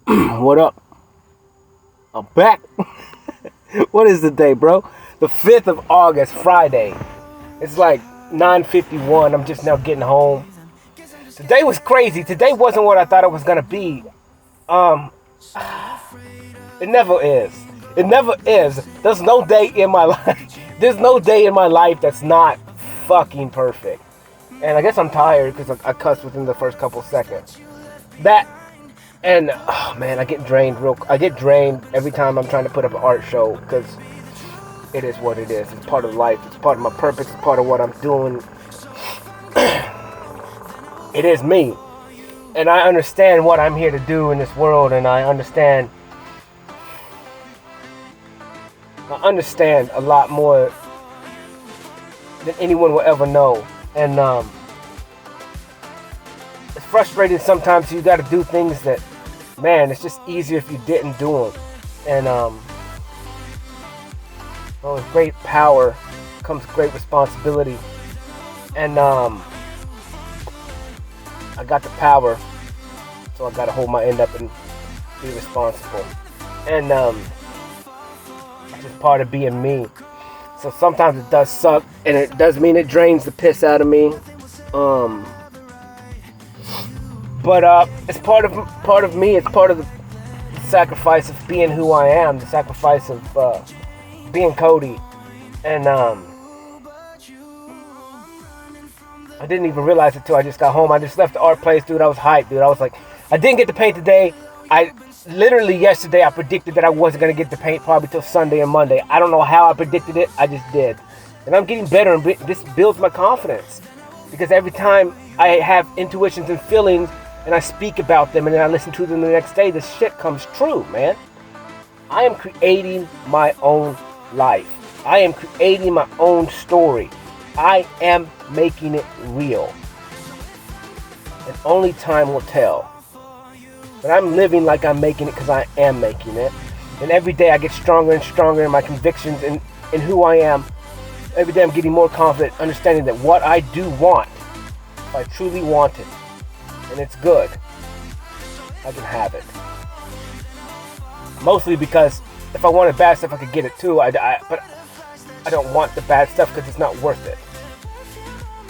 What up? I'm back. What is the day, bro? The 5th of August, Friday. It's like 9:51. I'm just now getting home. Today was crazy. Today wasn't what I thought it was gonna be. Um, it never is. It never is. There's no day in my life. There's no day in my life that's not fucking perfect. And I guess I'm tired because I cussed within the first couple seconds. That and oh man, I get drained every time I'm trying to put up an art show because it is what it is. It's part of life. It's part of my purpose. It's part of what I'm doing. It is me, and I understand what I'm here to do in this world, and I understand a lot more than anyone will ever know. And it's frustrating sometimes. You got to do things that, man, it's just easier if you didn't do them. And well, with great power comes great responsibility. And I got the power, so I got to hold my end up and be responsible. And it's just part of being me. So sometimes it does suck, and it does mean it drains the piss out of me. But it's part of me. It's part of the sacrifice of being who I am. The sacrifice of being Cody. And I didn't even realize it till I just got home. I just left the art place, dude. I was hyped, dude. I was like, I didn't get to paint today. I literally yesterday I predicted that I wasn't gonna get to paint probably till Sunday or Monday. I don't know how I predicted it. I just did. And I'm getting better, and this builds my confidence because every time I have intuitions and feelings, and I speak about them, and then I listen to them the next day, this shit comes true, man. I am creating my own life. I am creating my own story. I am making it real. And only time will tell. But I'm living like I'm making it because I am making it. And every day I get stronger and stronger in my convictions and in who I am. Every day I'm getting more confident, understanding that what I do want, if I truly want it, and it's good, I can have it. Mostly because if I wanted bad stuff, I could get it too. But I don't want the bad stuff because it's not worth it.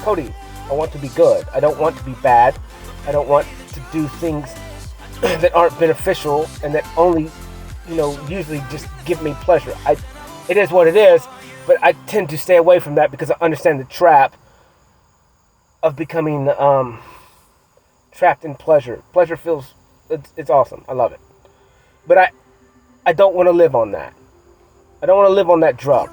Cody, I want to be good. I don't want to be bad. I don't want to do things that aren't beneficial and that only, usually just give me pleasure. It is what it is, but I tend to stay away from that because I understand the trap of becoming trapped in pleasure. Pleasure feels, it's awesome. I love it. But I don't want to live on that. I don't want to live on that drug.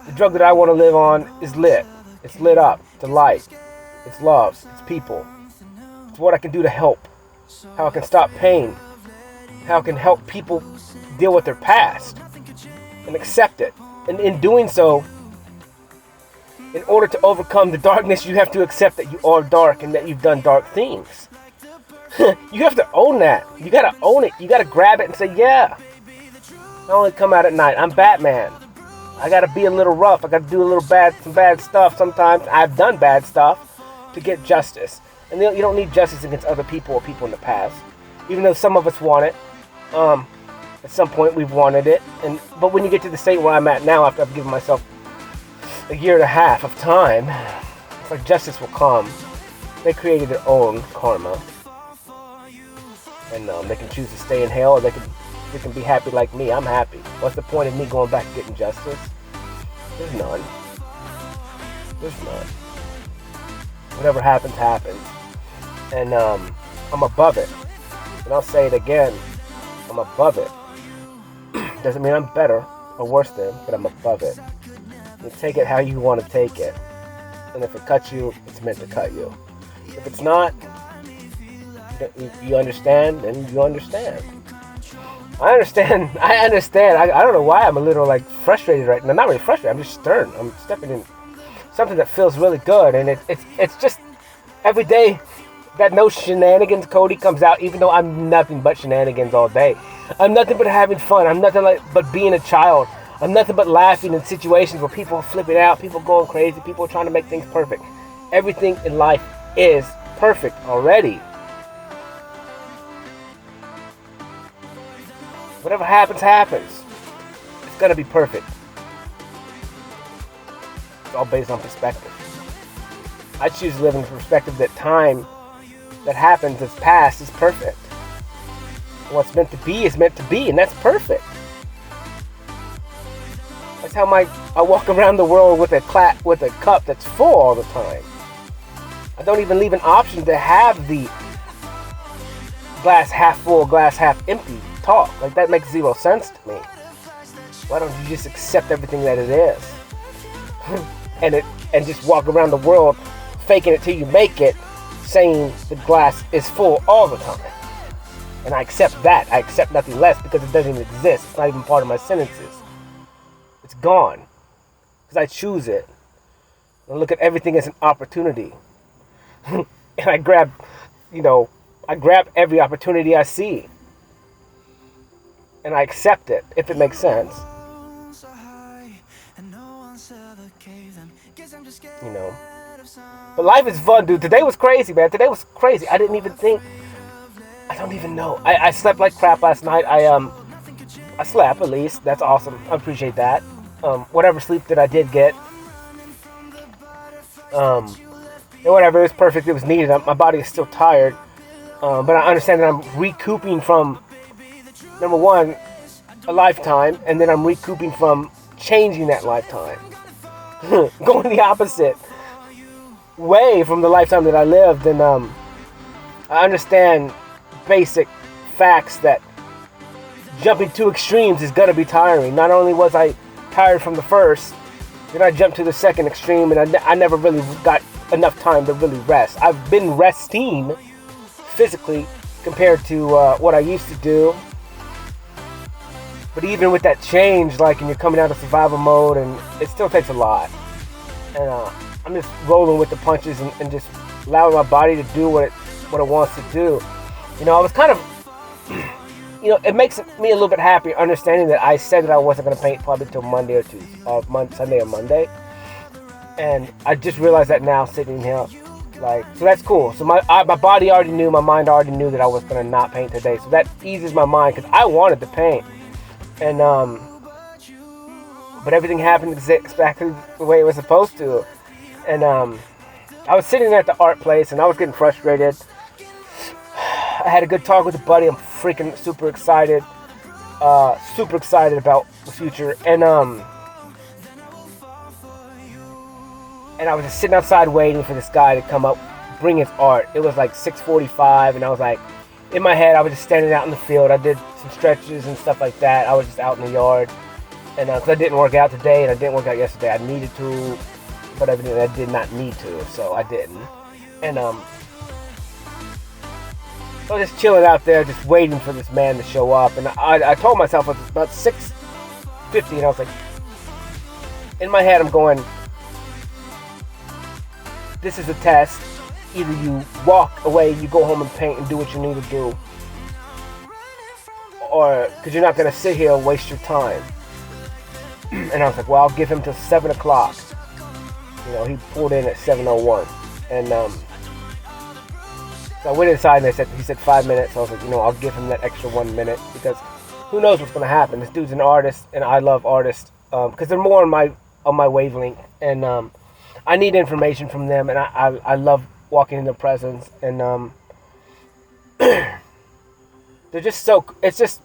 The drug that I want to live on is lit. It's lit up. It's a light. It's love. It's people. It's what I can do to help. How I can stop pain. How I can help people deal with their past and accept it. And in doing so, in order to overcome the darkness, you have to accept that you are dark and that you've done dark things. You have to own that. You gotta own it. You gotta grab it and say, yeah, I only come out at night. I'm Batman. I gotta be a little rough. I gotta do some bad stuff sometimes. I've done bad stuff to get justice. And you don't need justice against other people or people in the past. Even though some of us want it. At some point we've wanted it. But when you get to the state where I'm at now, after I've given myself a year and a half of time, it's like justice will come. They created their own karma. And they can choose to stay in hell, or they can be happy like me. I'm happy. What's the point of me going back and getting justice? There's none. There's none. Whatever happens, happens. And I'm above it. And I'll say it again. I'm above it. Doesn't mean I'm better or worse than, but I'm above it. You take it how you want to take it. And if it cuts you, it's meant to cut you. If it's not, you understand, and you understand. I understand. I don't know why I'm a little frustrated right now. Not really frustrated. I'm just stern. I'm stepping in something that feels really good, and it's just every day that no shenanigans Cody comes out. Even though I'm nothing but shenanigans all day. I'm nothing but having fun. I'm nothing but being a child. I'm nothing but laughing in situations where people are flipping out, people going crazy, people are trying to make things perfect. Everything in life is perfect already. Whatever happens, happens. It's gonna be perfect. It's all based on perspective. I choose to live in the perspective that time that happens, that's past, is perfect. What's meant to be is meant to be, and that's perfect. That's how I walk around the world with a cup that's full all the time. I don't even leave an option to have the glass half full, glass half empty talk. Like, that makes zero sense to me. Why don't you just accept everything that it is? and just walk around the world faking it till you make it, saying the glass is full all the time. And I accept that. I accept nothing less because it doesn't even exist. It's not even part of my sentences. It's gone. Because I choose it. I look at everything as an opportunity. And I grab every opportunity I see. And I accept it, if it makes sense. You know. But life is fun, dude. Today was crazy, man. Today was crazy. I don't even know. I slept like crap last night. I slept, at least. That's awesome. I appreciate that. Whatever sleep that I did get. And whatever, it was perfect. It was needed. My body is still tired. But I understand that I'm recouping from, number one, a lifetime. And then I'm recouping from changing that lifetime. Going the opposite way from the lifetime that I lived. And I understand basic facts that jumping to extremes is going to be tiring. Not only was I tired from the first, then I jumped to the second extreme, and I never really got enough time to really rest. I've been resting physically compared to what I used to do. But even with that change, like, and you're coming out of survival mode, and it still takes a lot. And I'm just rolling with the punches and just allowing my body to do what it wants to do. You know, I was kind of, you know, it makes me a little bit happy understanding that I said that I wasn't going to paint probably until Monday or Tuesday, Sunday or Monday. And I just realized that now sitting here. Like, so that's cool. So my body already knew, my mind already knew that I was going to not paint today. So that eases my mind because I wanted to paint. And, but everything happened exactly the way it was supposed to. And, I was sitting there at the art place and I was getting frustrated. I had a good talk with a buddy. I'm freaking super excited about the future. And I was just sitting outside waiting for this guy to come up, bring his art. It was like 6:45, and I was like, in my head, I was just standing out in the field. I did some stretches and stuff like that. I was just out in the yard. And because I didn't work out today and I didn't work out yesterday, I needed to, but I did not need to, so I didn't. And I was just chilling out there, just waiting for this man to show up. And I told myself it was about 6:50, and I was like, in my head, I'm going, this is a test. Either you walk away, you go home and paint and do what you need to do, or because you're not going to sit here and waste your time. And I was like, well, I'll give him till 7 o'clock. You know, he pulled in at 7:01, and so I went inside and he said 5 minutes. So I was like, you know, I'll give him that extra 1 minute because who knows what's going to happen. This dude's an artist, and I love artists because they're more on my wavelength, and I need information from them, and I love walking in their presence, and they're just so, it's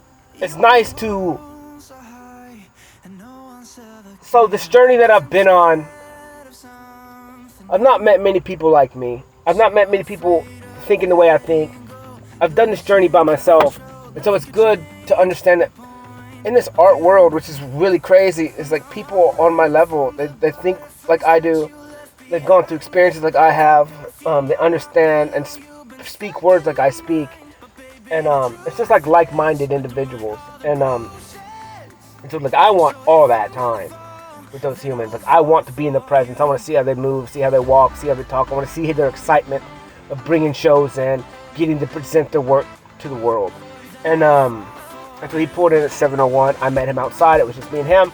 nice to, so this journey that I've been on, I've not met many people like me. I've not met many people thinking the way I think. I've done this journey by myself, and so it's good to understand that in this art world, which is really crazy, it's like people on my level, they think like I do. They've gone through experiences like I have. They understand and speak words like I speak. And it's just like like-minded individuals. And so like I want all that time with those humans. Like I want to be in the presence. I want to see how they move, see how they walk, see how they talk. I want to see their excitement of bringing shows in, getting to present their work to the world. And so he pulled in at 7:01. I met him outside. It was just me and him.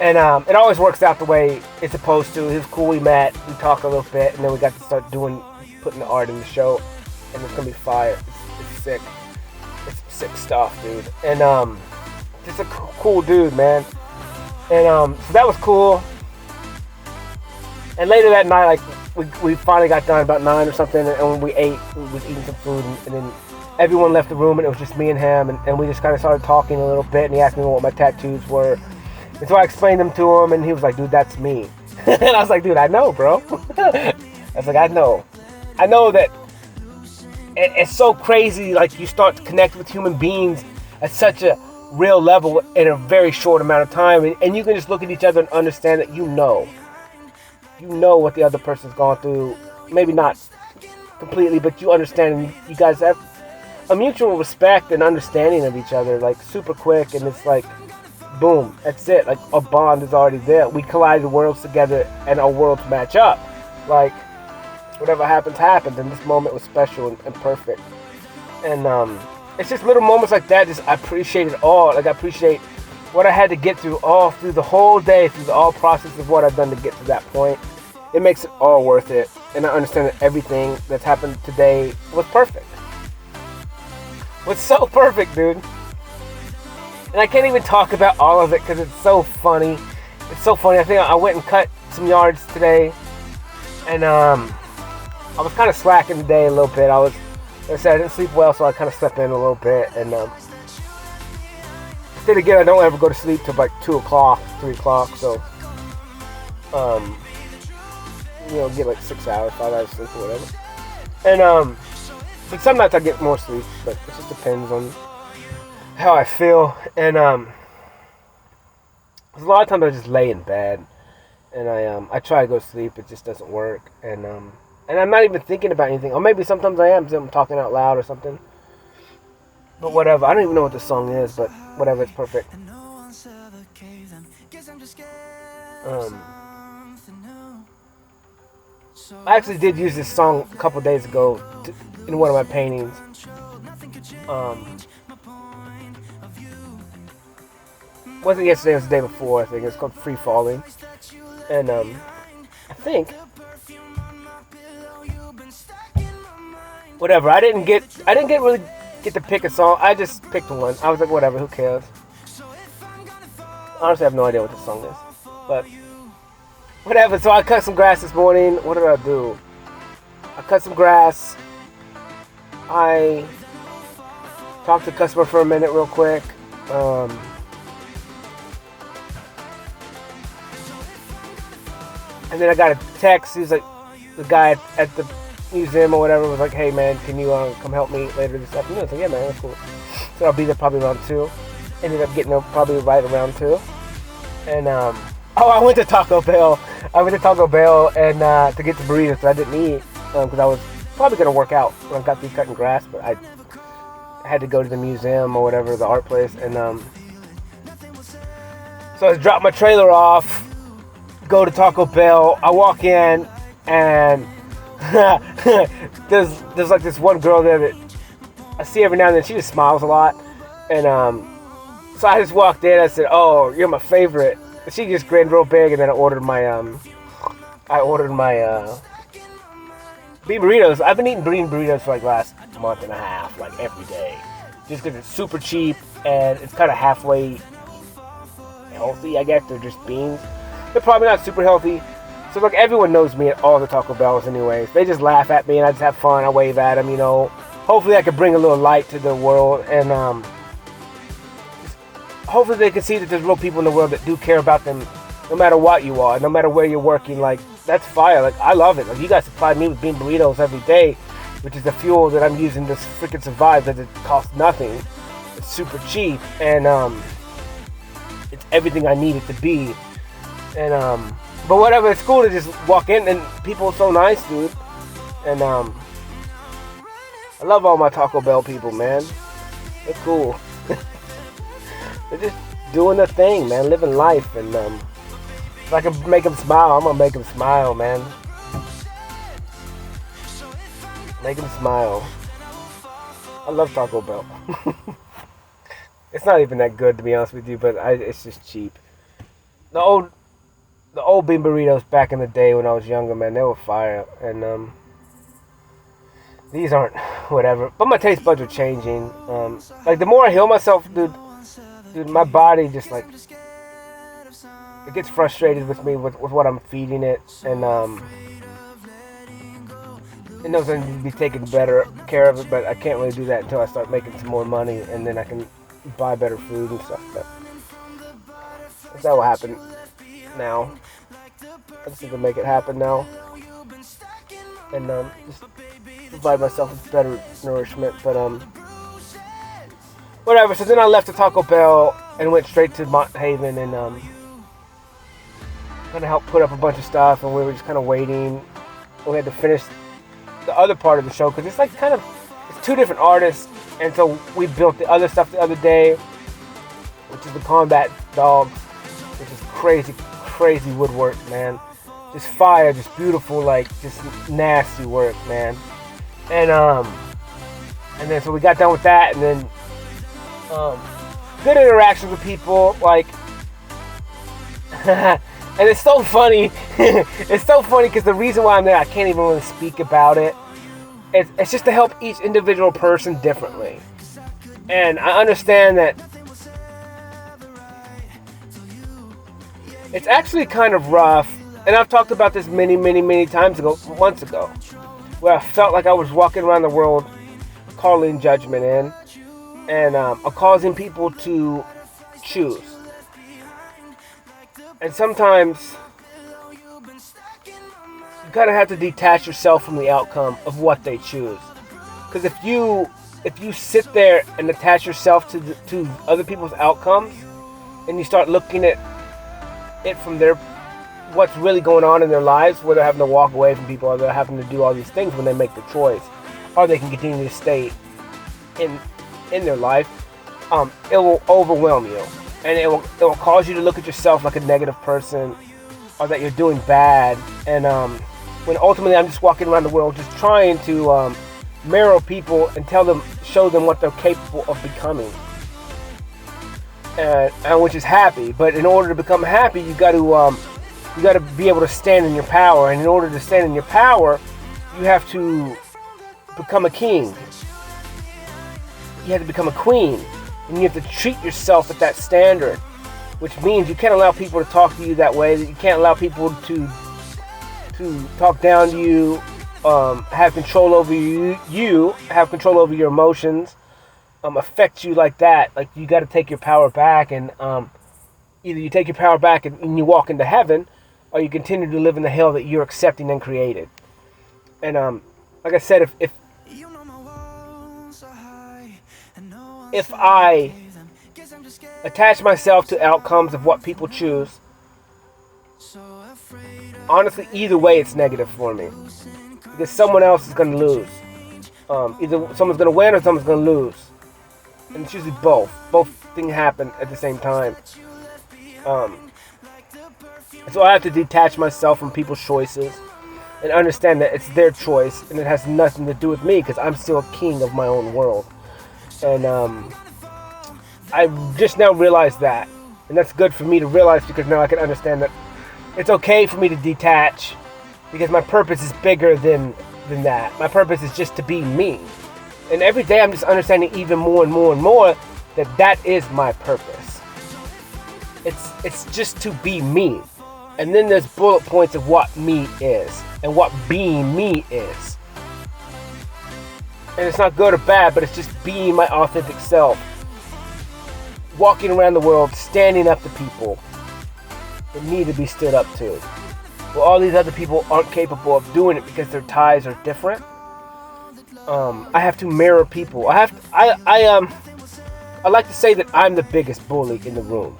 And it always works out the way it's supposed to. He was cool. We met. We talked a little bit. And then we got to start putting the art in the show. And it's going to be fire. It's sick. It's sick stuff, dude. And just a cool dude, man. And so that was cool. And later that night, like we finally got done about 9 or something, and when we ate, we was eating some food, and then everyone left the room, and it was just me and him, and we just kind of started talking a little bit, and he asked me what my tattoos were, and so I explained them to him, and he was like, dude, that's me. And I was like, dude, I know, bro. I was like, I know that it's so crazy, like you start to connect with human beings at such a real level in a very short amount of time, and you can just look at each other and understand that you know what the other person's gone through. Maybe not completely, but you understand, and you guys have a mutual respect and understanding of each other, like super quick, and it's like, boom, that's it. Like a bond is already there. We collide the worlds together, and our worlds match up. Like whatever happens, and this moment was special and perfect. And it's just little moments like that. Just I appreciate it all. Like I appreciate what I had to get through all through the whole day, through the all process of what I've done to get to that point. It makes it all worth it, and I understand that everything that's happened today was perfect. Was so perfect, dude. And I can't even talk about all of it because it's so funny. It's so funny. I think I went and cut some yards today, and I was kind of slacking today a little bit. Like I said, I didn't sleep well, so I kind of slept in a little bit, and then again, I don't ever go to sleep till like 2 o'clock, 3 o'clock, so get like 6 hours, 5 hours sleep or whatever. And but some nights I get more sleep, but it just depends on how I feel. And a lot of times I just lay in bed, and I try to go to sleep, it just doesn't work. And I'm not even thinking about anything, or maybe sometimes I am, because I'm talking out loud or something. But whatever, I don't even know what the song is, but whatever, it's perfect. I actually did use this song a couple days ago in one of my paintings. Wasn't yesterday, it was the day before, I think. It's called Free Falling. And I think whatever, I didn't really get to pick a song. I just picked one. I was like, whatever, who cares? Honestly, I have no idea what the song is, but whatever. So I cut some grass this morning. What did I do? I cut some grass. I talked to the customer for a minute real quick. And then I got a text. He was like, the guy at the museum or whatever was like, hey man, can you come help me later this afternoon? I was like, yeah man, that's cool. So I'll be there probably around 2. Ended up getting there probably right around 2. And I went to Taco Bell. And to get the burritos that I didn't eat because I was probably gonna work out when I got through cutting grass, but I had to go to the museum or whatever, the art place, and so I dropped my trailer off, go to Taco Bell. I walk in, and there's like this one girl there that I see every now and then. She just smiles a lot, and so I just walked in. I said, "Oh, you're my favorite." And she just grinned real big, and then I ordered my bean burritos. I've been eating bean burritos for like last month and a half, like every day, just because it's super cheap and it's kind of halfway healthy. I guess they're just beans. They're probably not super healthy. So like everyone knows me at all the Taco Bells anyways. They just laugh at me and I just have fun. I wave at them, Hopefully I can bring a little light to the world, and hopefully they can see that there's real people in the world that do care about them no matter what you are, no matter where you're working. Like, that's fire. Like, I love it. Like, you guys supply me with bean burritos every day, which is the fuel that I'm using to freaking survive, because it costs nothing. It's super cheap, and it's everything I need it to be. And but whatever, it's cool to just walk in, and people are so nice, dude. And I love all my Taco Bell people, man. They're cool. They're just doing their thing, man, living life. And if I can make them smile, I'm gonna make them smile, man. Make them smile. I love Taco Bell. It's not even that good, to be honest with you, but it's just cheap. The old bean burritos back in the day when I was younger, man, they were fire. And these aren't whatever. But my taste buds are changing. Like, the more I heal myself, dude, dude, my body just like, it gets frustrated with me with what I'm feeding it, and it knows I need to be taking better care of it, but I can't really do that until I start making some more money, and then I can buy better food and stuff. But that will happen now. I just need to make it happen now, and just provide myself with better nourishment. But whatever. So then I left the Taco Bell and went straight to Mont Haven and kind of helped put up a bunch of stuff, and we were just kind of waiting. We had to finish the other part of the show because it's like kind of, it's two different artists, and so we built the other stuff the other day, which is the combat dogs, which is crazy woodwork, man. Just fire, just beautiful, like just nasty work, man. And then so we got done with that, and then good interactions with people, like and it's so funny. It's so funny because the reason why I'm there, I can't even really speak about it. It's just to help each individual person differently. And I understand that it's actually kind of rough. And I've talked about this many times ago, months ago, where I felt like I was walking around the world calling judgment in and causing people to choose. And sometimes you kind of have to detach yourself from the outcome of what they choose. Because if you sit there and attach yourself to other people's outcomes, and you start looking at it from what's really going on in their lives, where they're having to walk away from people, or they're having to do all these things when they make the choice, or they can continue to stay in their life, it will overwhelm you. And it will cause you to look at yourself like a negative person, or that you're doing bad. And when ultimately I'm just walking around the world just trying to mirror people and show them what they're capable of becoming, and which is happy. But in order to become happy, you got to be able to stand in your power. And in order to stand in your power, you have to become a king. You have to become a queen. And you have to treat yourself at that standard, which means you can't allow people to talk to you that way. You can't allow people to talk down to you, have control over you, have control over your emotions, affect you like that. Like, you got to take your power back, and either you take your power back and you walk into heaven, or you continue to live in the hell that you're accepting and created. And like I said, if I attach myself to outcomes of what people choose, honestly, either way it's negative for me. Because someone else is going to lose. Either someone's going to win or someone's going to lose. And it's usually both. Both things happen at the same time. So I have to detach myself from people's choices and understand that it's their choice and it has nothing to do with me, because I'm still a king of my own world. And I just now realized that, and that's good for me to realize, because now I can understand that it's okay for me to detach, because my purpose is bigger than that. My purpose is just to be me, and every day I'm just understanding even more and more that is my purpose. It's just to be me, and then there's bullet points of what me is and what being me is. And it's not good or bad, but it's just being my authentic self. Walking around the world, standing up to people that need to be stood up to. Well, all these other people aren't capable of doing it because their ties are different. I have to mirror people. I like to say that I'm the biggest bully in the room.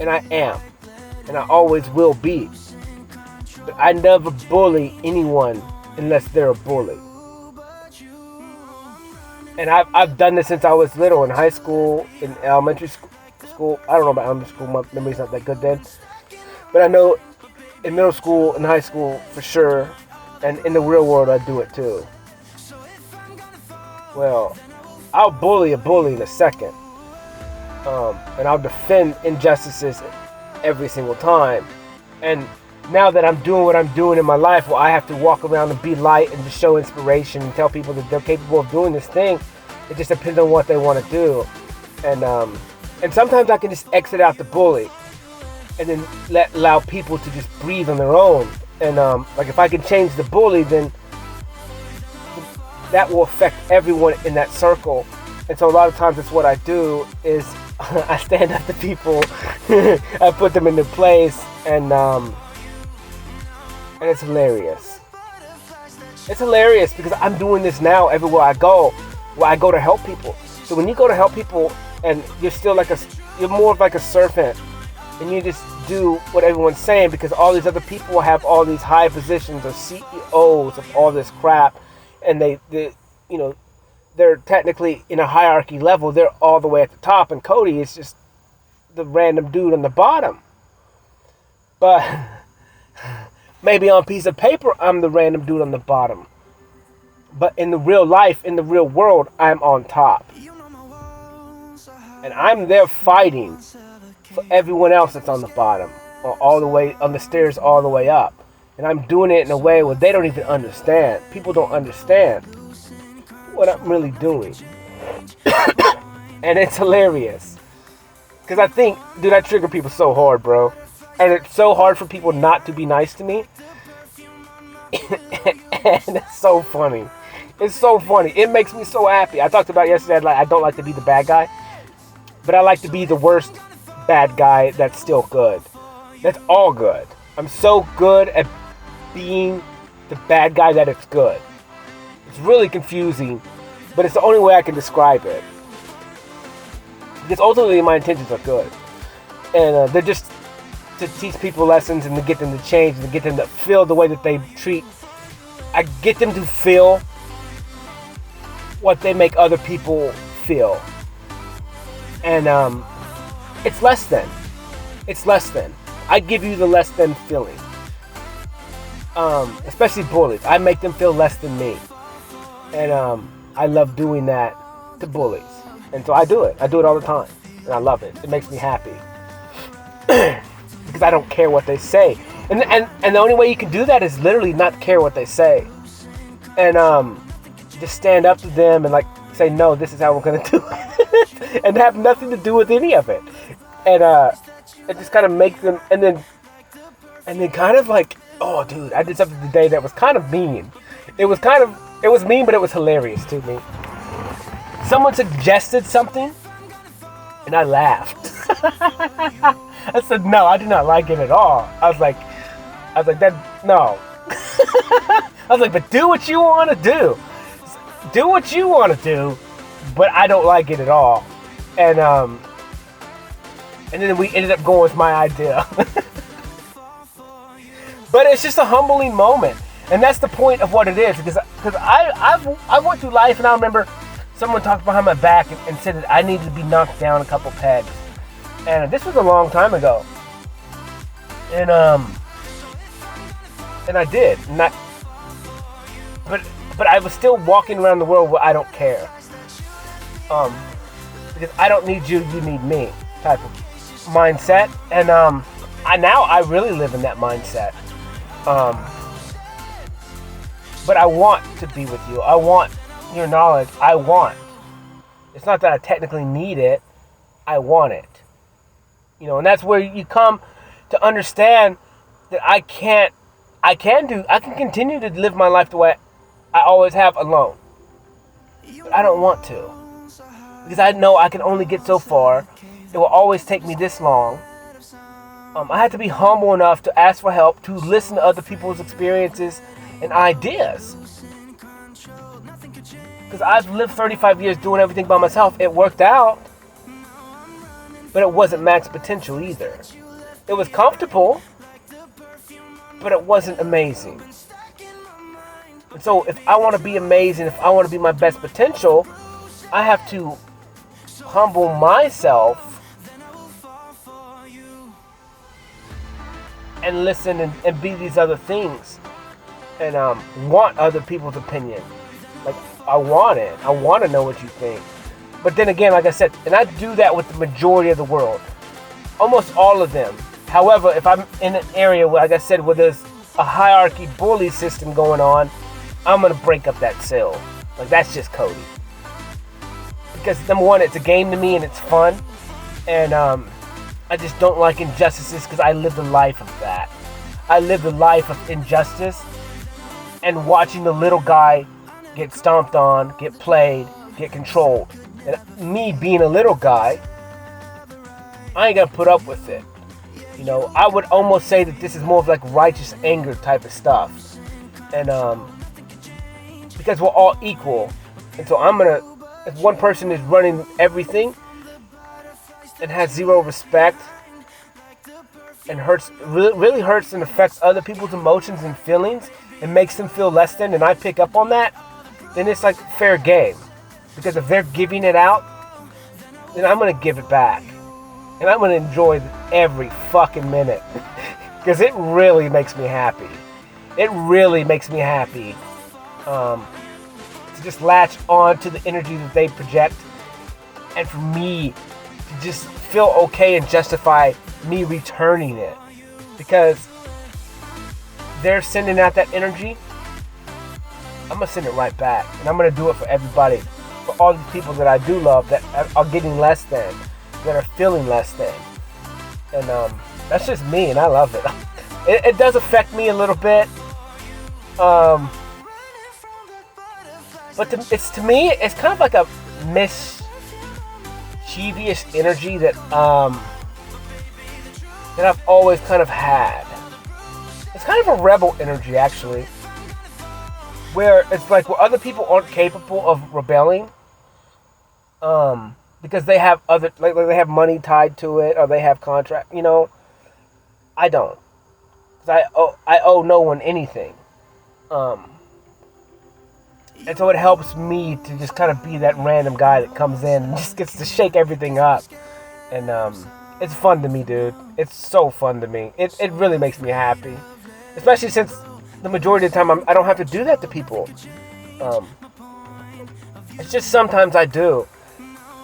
And I am. And I always will be. But I never bully anyone unless they're a bully. And I've done this since I was little, in high school, in elementary school. I don't know about elementary school, my memory's not that good then. But I know in middle school and high school for sure, and in the real world I do it too. Well, I'll bully a bully in a second. And I'll defend injustices every single time. And now that I'm doing what I'm doing in my life, where I have to walk around and be light and to show inspiration and tell people that they're capable of doing this thing, it just depends on what they want to do. And sometimes I can just exit out the bully, and then allow people to just breathe on their own. And like if I can change the bully, then that will affect everyone in that circle. And so a lot of times that's what I do is I stand up to people, I put them in their place, and it's hilarious. It's hilarious because I'm doing this now everywhere I go, where I go to help people. So when you go to help people and you're still you're more of like a servant, and you just do what everyone's saying because all these other people have all these high positions or CEOs of all this crap, and they you know, they're technically in a hierarchy level. They're all the way at the top, and Cody is just the random dude on the bottom. But maybe on a piece of paper, I'm the random dude on the bottom. But in the real life, in the real world, I'm on top. And I'm there fighting for everyone else that's on the bottom, or all the way on the stairs, all the way up. And I'm doing it in a way where they don't even understand. People don't understand what I'm really doing. And it's hilarious. Because I think, dude, I trigger people so hard, bro. And it's so hard for people not to be nice to me. And it's so funny. It's so funny. It makes me so happy. I talked about yesterday, I don't like to be the bad guy. But I like to be the worst bad guy that's still good. That's all good. I'm so good at being the bad guy that it's good. It's really confusing, but it's the only way I can describe it. Because ultimately my intentions are good. And they're just to teach people lessons and to get them to change and to get them to feel the way that they treat. I get them to feel what they make other people feel. And it's less than. It's less than. I give you the less than feeling. Especially bullies. I make them feel less than me. And I love doing that to bullies. And so I do it. I do it all the time. And I love it. It makes me happy. Because I don't care what they say. And the only way you can do that is literally not care what they say. And just stand up to them and like say, no, this is how we're going to do it. And have nothing to do with any of it. And it just kind of make them, and then kind of like, oh dude, I did something today that was kind of mean. It was mean, but it was hilarious to me. Someone suggested something, and I laughed. I said, no, I do not like it at all. I was like, that, no. I was like, but do what you want to do. Do what you want to do, but I don't like it at all. And then we ended up going with my idea. But it's just a humbling moment. And that's the point of what it is. Because I went through life, and I remember someone talked behind my back and said that I needed to be knocked down a couple pegs. And this was a long time ago. And I did. But I was still walking around the world where I don't care. Because I don't need you, you need me type of mindset. And I really live in that mindset. But I want to be with you. I want your knowledge. It's not that I technically need it. I want it. You know, and that's where you come to understand that I can continue to live my life the way I always have alone. But I don't want to. Because I know I can only get so far. It will always take me this long. I had to be humble enough to ask for help, to listen to other people's experiences and ideas. Because I've lived 35 years doing everything by myself. It worked out. But it wasn't max potential either. It was comfortable, but it wasn't amazing. And so if I want to be amazing, if I want to be my best potential, I have to humble myself and listen and be these other things. And want other people's opinion. Like, I want it. I want to know what you think. But then again, like I said, and I do that with the majority of the world. Almost all of them. However, if I'm in an area where, like I said, where there's a hierarchy bully system going on, I'm going to break up that cell. Like, that's just Cody. because number one, it's a game to me and it's fun, and I just don't like injustices because I live the life of that. I live the life of injustice and watching the little guy get stomped on, get played, get controlled. And me being a little guy, I ain't gonna put up with it. You know, I would almost say that this is more of like righteous anger type of stuff. And because we're all equal. And so if one person is running everything and has zero respect and really hurts and affects other people's emotions and feelings and makes them feel less than, and I pick up on that, then it's like fair game. Because if they're giving it out, then I'm going to give it back. And I'm going to enjoy every fucking minute. Because it really makes me happy. It really makes me happy to just latch on to the energy that they project. And for me to just feel okay and justify me returning it. Because they're sending out that energy, I'm going to send it right back. And I'm going to do it for everybody. For all the people that I do love that are getting less than, that are feeling less than. And that's just me, and I love it. It does affect me a little bit. But to me, it's kind of like a mischievous energy that I've always kind of had. It's kind of a rebel energy, actually. Where it's like where other people aren't capable of rebelling, because they have other like they have money tied to it or they have contract. You know, I don't, because I owe no one anything, and so it helps me to just kind of be that random guy that comes in and just gets to shake everything up, and it's fun to me, dude. It's so fun to me. It really makes me happy, especially since the majority of the time I don't have to do that to people. It's just sometimes I do.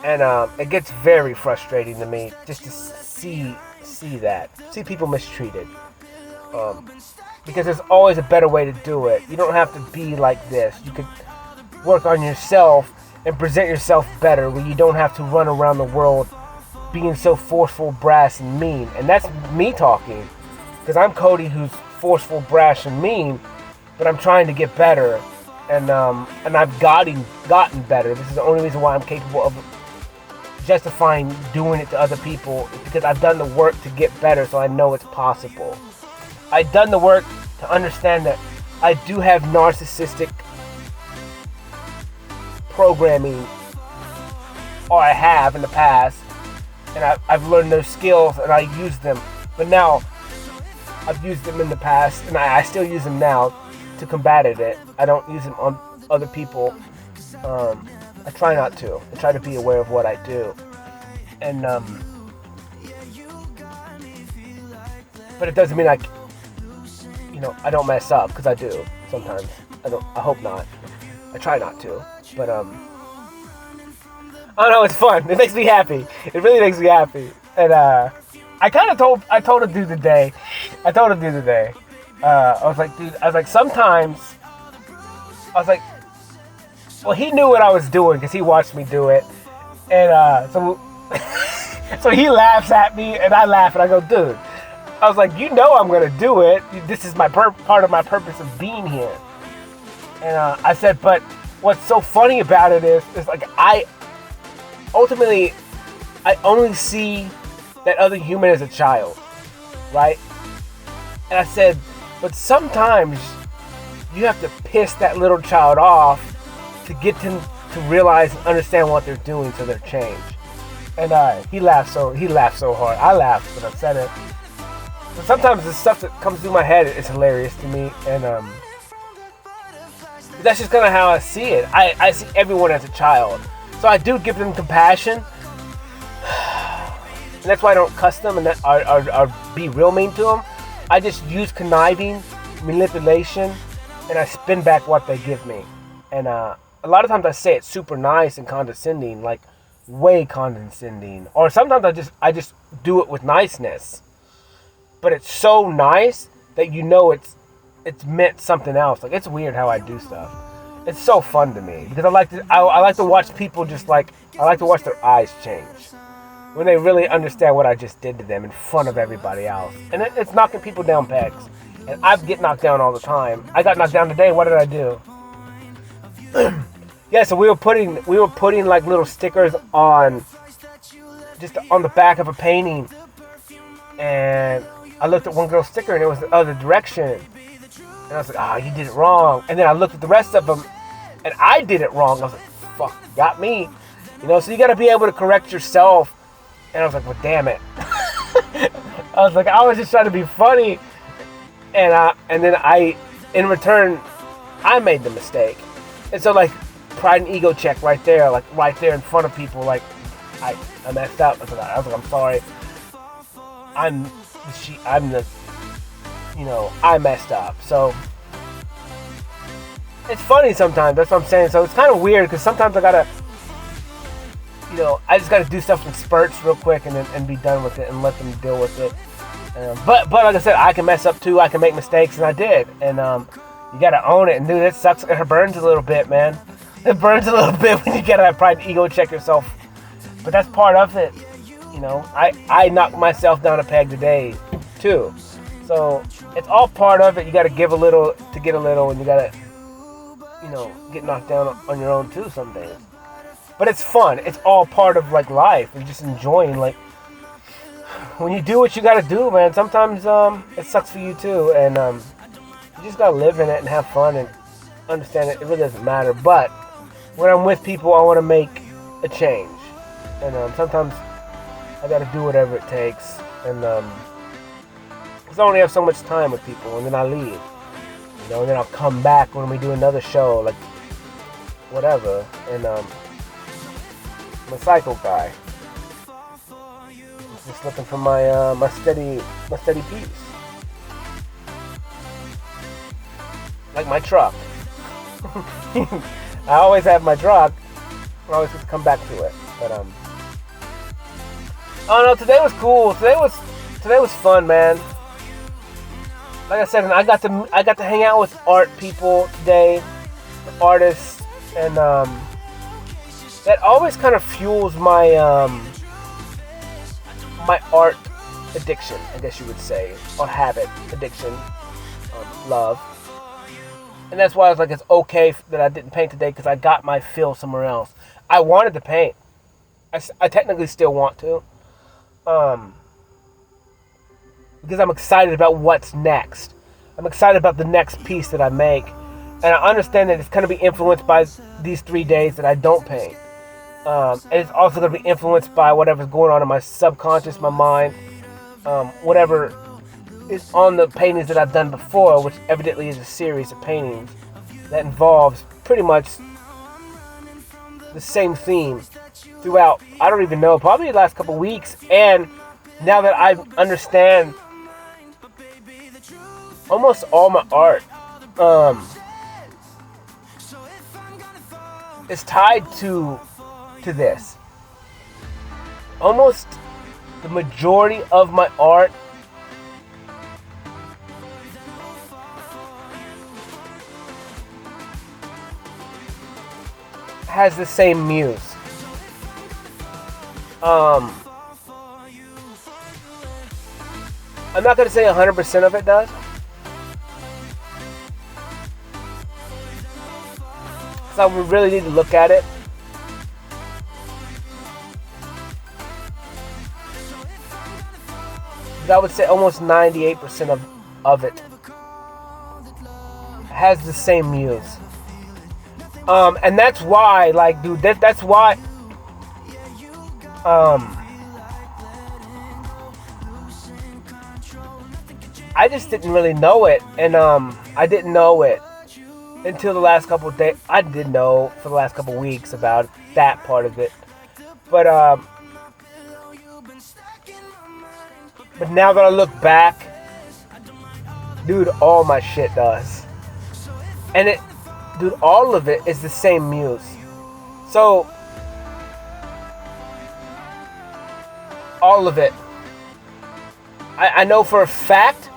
And it gets very frustrating to me just to see people mistreated. Because there's always a better way to do it. You don't have to be like this. You could work on yourself and present yourself better where you don't have to run around the world being so forceful, brash, and mean. And that's me talking. Because I'm Cody who's forceful, brash, and mean, but I'm trying to get better, and I've gotten better. This is the only reason why I'm capable of justifying doing it to other people, is because I've done the work to get better, so I know it's possible. I've done the work to understand that I do have narcissistic programming, or I have in the past, and I've learned those skills and I use them, but now I've used them in the past, and I still use them now to combat it. I don't use them on other people. I try not to. I try to be aware of what I do. And, but it doesn't mean I don't mess up, because I do sometimes. I hope not. I try not to. But, I don't know, it's fun. It makes me happy. It really makes me happy. And, I told a dude today. I was like, sometimes, well, he knew what I was doing because he watched me do it. And, so he laughs at me and I laugh and I go, dude, I was like, you know I'm going to do it. This is my part of my purpose of being here. And, I said, but what's so funny about it is like, I only see that other human as a child, right? And I said, but sometimes you have to piss that little child off to get them to realize and understand what they're doing so they're changed. And he laughed so hard. I laughed when I said it. But sometimes the stuff that comes through my head is hilarious to me, and that's just kind of how I see it. I see everyone as a child, so I do give them compassion. And that's why I don't cuss them and or be real mean to them. I just use conniving, manipulation, and I spin back what they give me. And a lot of times I say it super nice and condescending, like way condescending. Or sometimes I just do it with niceness. But it's so nice that you know it's meant something else. Like, it's weird how I do stuff. It's so fun to me because I like to watch people I like to watch their eyes change when they really understand what I just did to them in front of everybody else. And it's knocking people down pegs. And I get knocked down all the time. I got knocked down today. What did I do? Yeah, so we were putting like little stickers on the back of a painting, and I looked at one girl's sticker and it was the other direction. And I was like, you did it wrong. And then I looked at the rest of them, and I did it wrong. I was like, fuck, got me. So you got to be able to correct yourself. And I was like, well, damn it. I was just trying to be funny. And then in return, I made the mistake. And so, like, pride and ego check right there in front of people. Like, I messed up. I was like, I'm sorry. I messed up. So it's funny sometimes. That's what I'm saying. So it's kind of weird because sometimes I gotta, I just gotta do stuff in spurts real quick and be done with it and let them deal with it. But like I said, I can mess up too. I can make mistakes, and I did. And you gotta own it. And dude, it sucks. It burns a little bit, man. It burns a little bit when you gotta have pride and ego check yourself. But that's part of it. I knocked myself down a peg today too. So it's all part of it. You gotta give a little to get a little, and you gotta, get knocked down on your own too some days. But it's fun. It's all part of like life and just enjoying. Like when you do what you gotta do, man. Sometimes it sucks for you too, and you just gotta live in it and have fun and understand it. It really doesn't matter. But when I'm with people, I want to make a change, and sometimes I gotta do whatever it takes, and because I only have so much time with people, and then I leave, and then I'll come back when we do another show, like whatever, and I'm a cycle guy. Just looking for my steady piece, like my truck. I always have my truck. I always have to come back to it, but oh no, today was cool. Today was fun, man. Like I said, and I got to hang out with art people today, artists, and that always kind of fuels my my art addiction, I guess you would say, or habit addiction, love. And that's why I was like, it's okay that I didn't paint today because I got my fill somewhere else. I wanted to paint. I technically still want to. Because I'm excited about what's next. I'm excited about the next piece that I make. And I understand that it's going to be influenced by these 3 days that I don't paint. And it's also going to be influenced by whatever's going on in my subconscious, my mind, whatever is on the paintings that I've done before, which evidently is a series of paintings that involves pretty much the same theme throughout, I don't even know, probably the last couple weeks. And now that I understand almost all my art is tied to this. Almost the majority of my art has the same muse. I'm not going to say 100% of it does. So we really need to look at it. But I would say almost 98% of it has the same muse. And that's why, like, dude, that's why, I just didn't really know it, and I didn't know it until the last couple of days. I did know for the last couple of weeks about that part of it, but now that I look back, dude, all my shit does, and dude, all of it is the same muse. So all of it, I know for a fact.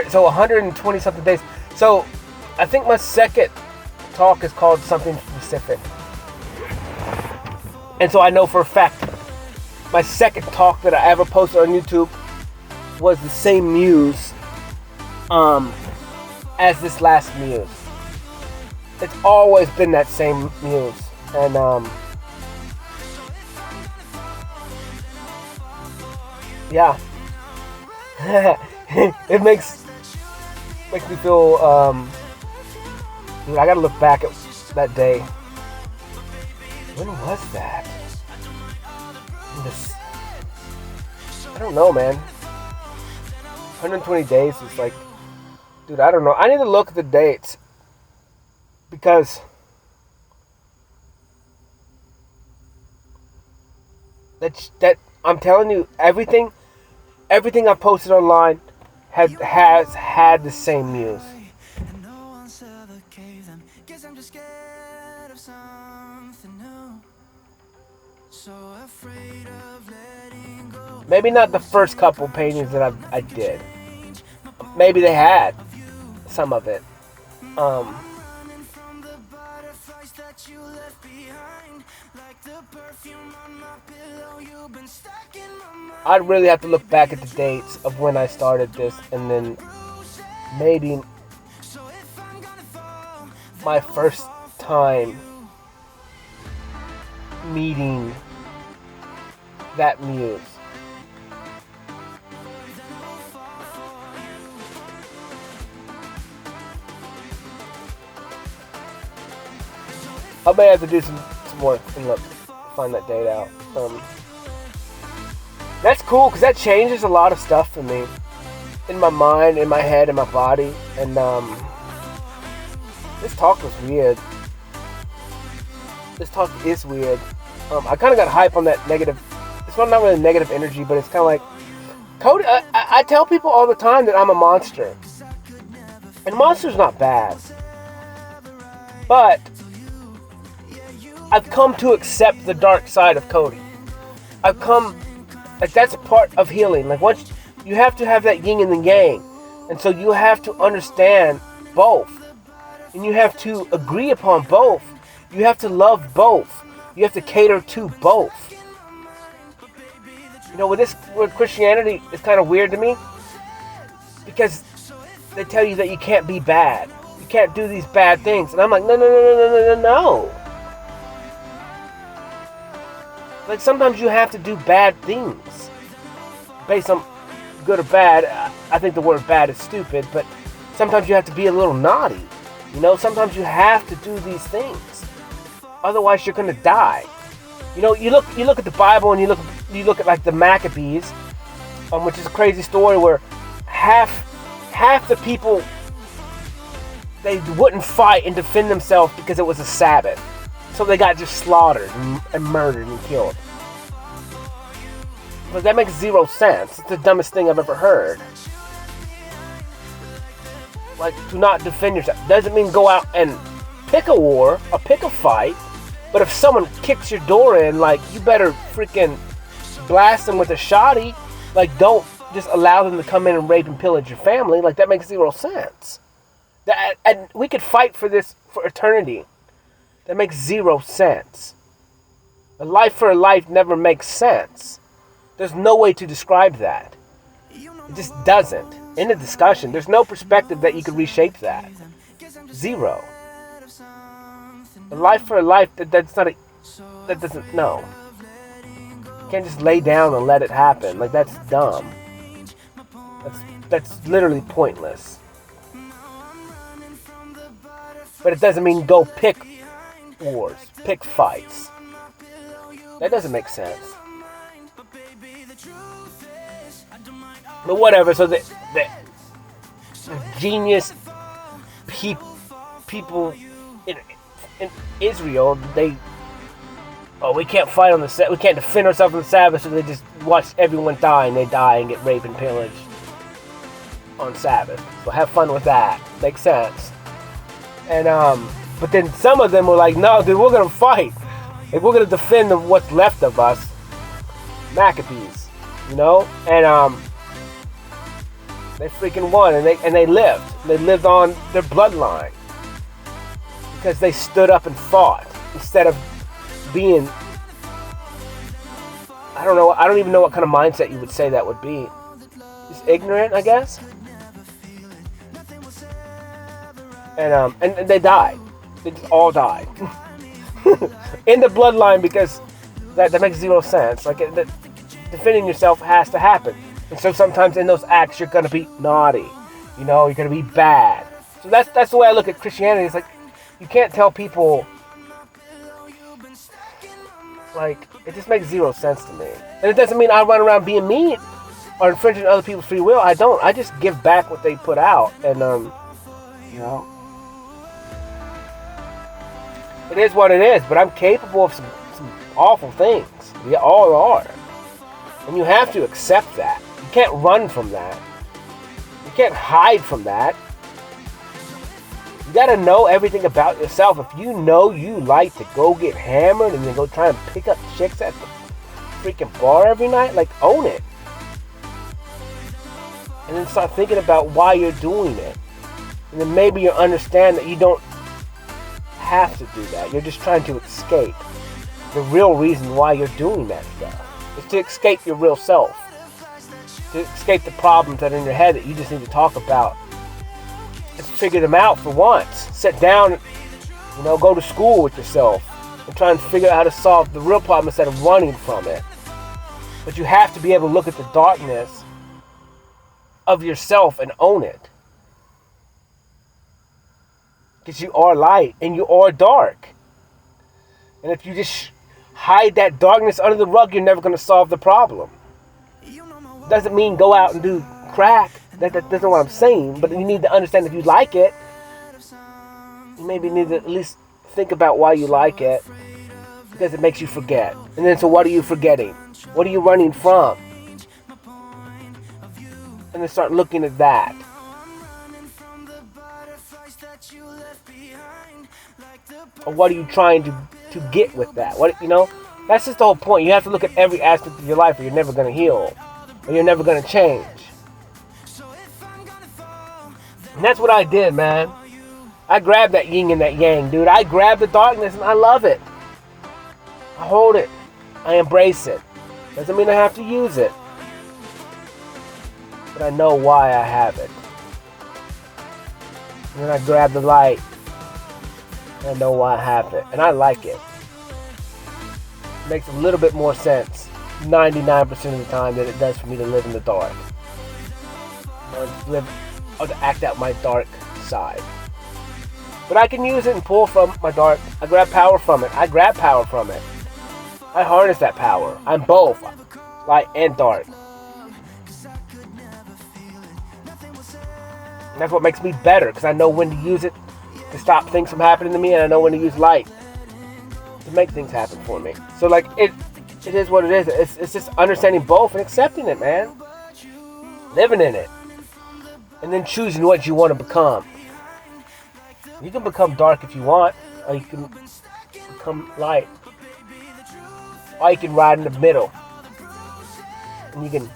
So 120 something days. So I think my second talk is called something specific. And so I know for a fact my second talk that I ever posted on YouTube was the same muse as this last muse. It's always been that same muse. And yeah. It makes me feel dude, I gotta look back at that day. When was that? I don't know, man. 120 days is like, dude, I don't know. I need to look at the dates because that I'm telling you, everything I've posted online has had the same muse. Maybe not the first couple paintings that I did. Maybe they had some of it. I'd really have to look back at the dates of when I started this, and then maybe my first time meeting that muse. I may have to do some more and look, find that date out. That's cool because that changes a lot of stuff for me in my mind, in my head, in my body. And this talk was weird. This talk is weird. I kind of got hype on that negative. It's not really negative energy, but it's kind of like Cody. I tell people all the time that I'm a monster, and monster's not bad, but I've come to accept the dark side of Cody. I've come, like, that's a part of healing. Like, once you have to have that yin and the yang, and so you have to understand both, and you have to agree upon both. You have to love both. You have to cater to both. You know, with Christianity, it's kind of weird to me because they tell you that you can't be bad. You can't do these bad things, and I'm like, no. Like, sometimes you have to do bad things based on good or bad. I think the word bad is stupid, but sometimes you have to be a little naughty. You know, sometimes you have to do these things. Otherwise, you're going to die. You know, you look at the Bible and you look at like the Maccabees, which is a crazy story where half the people, they wouldn't fight and defend themselves because it was a Sabbath. So they got just slaughtered and murdered and killed. But that makes zero sense. It's the dumbest thing I've ever heard. Like, do not defend yourself. Doesn't mean go out and pick a war or pick a fight. But if someone kicks your door in, like, you better freaking blast them with a shotty. Like, don't just allow them to come in and rape and pillage your family. Like, that makes zero sense. And we could fight for this for eternity. That makes zero sense. A life for a life never makes sense. There's no way to describe that. It just doesn't. In a discussion, there's no perspective that you could reshape that. Zero. A life for a life, that doesn't, no. You can't just lay down and let it happen. Like, that's dumb. That's literally pointless. But it doesn't mean go pick wars, pick fights. That doesn't make sense. But whatever, so the genius people in Israel, we can't fight on we can't defend ourselves on the Sabbath, so they just watch everyone die, and they die and get raped and pillaged on Sabbath. So have fun with that. Makes sense. And but then some of them were like, no, dude, we're gonna fight. Like, we're gonna defend what's left of us. Maccabees, you know? And they freaking won, and they lived. They lived on their bloodline. because they stood up and fought instead of being, I don't know, I don't even know what kind of mindset you would say that would be. Just ignorant, I guess. And they died. They just all died. In the bloodline, because that makes zero sense. Like, defending yourself has to happen. And so sometimes in those acts, you're going to be naughty. You know, you're going to be bad. So that's the way I look at Christianity. It's like, you can't tell people, like, it just makes zero sense to me. And it doesn't mean I run around being mean or infringing other people's free will. I don't. I just give back what they put out. And, you know, it is what it is. But I'm capable of some awful things. We all are. And you have to accept that. You can't run from that. You can't hide from that. You gotta know everything about yourself. If you know you like to go get hammered and then go try and pick up chicks at the freaking bar every night, like, own it. And then start thinking about why you're doing it. And then maybe you'll understand that you don't have to do that. You're just trying to escape. The real reason why you're doing that stuff is to escape your real self. To escape the problems that are in your head that you just need to talk about. And figure them out for once. Sit down, you know, go to school with yourself and try and figure out how to solve the real problem instead of running from it. But you have to be able to look at the darkness of yourself and own it. Because you are light and you are dark. And if you just hide that darkness under the rug, you're never going to solve the problem. Doesn't mean go out and do crack. That's not what I'm saying. But you need to understand if you like it, you maybe need to at least think about why you like it. Because it makes you forget. And then so what are you forgetting? What are you running from? And then start looking at that. Or what are you trying to get with that? What, you know? That's just the whole point. You have to look at every aspect of your life or you're never going to heal. Or you're never going to change. And that's what I did, man. I grabbed that yin and that yang, dude. I grabbed the darkness and I love it. I hold it. I embrace it. Doesn't mean I have to use it. But I know why I have it. And then I grab the light. I know why I have it. And I like it. It makes a little bit more sense 99% of the time than it does for me to live in the dark. Or to act out my dark side. But I can use it and pull from my dark. I grab power from it. I grab power from it. I harness that power. I'm both light and dark. And that's what makes me better, because I know when to use it to stop things from happening to me, and I know when to use light to make things happen for me. So like it is what it is. It's just understanding both and accepting it, man. Living in it. And then choosing what you want to become. You can become dark if you want, or you can become light. Or you can ride in the middle. And you can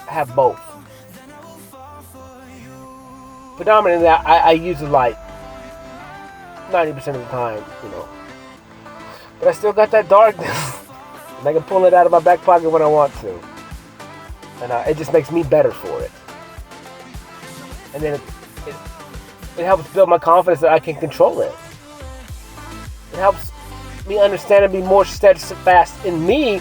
have both. Predominantly, I use the light 90% of the time, you know. But I still got that darkness. And I can pull it out of my back pocket when I want to. And it just makes me better for it. And then it helps build my confidence that I can control it. It helps me understand and be more steadfast in me,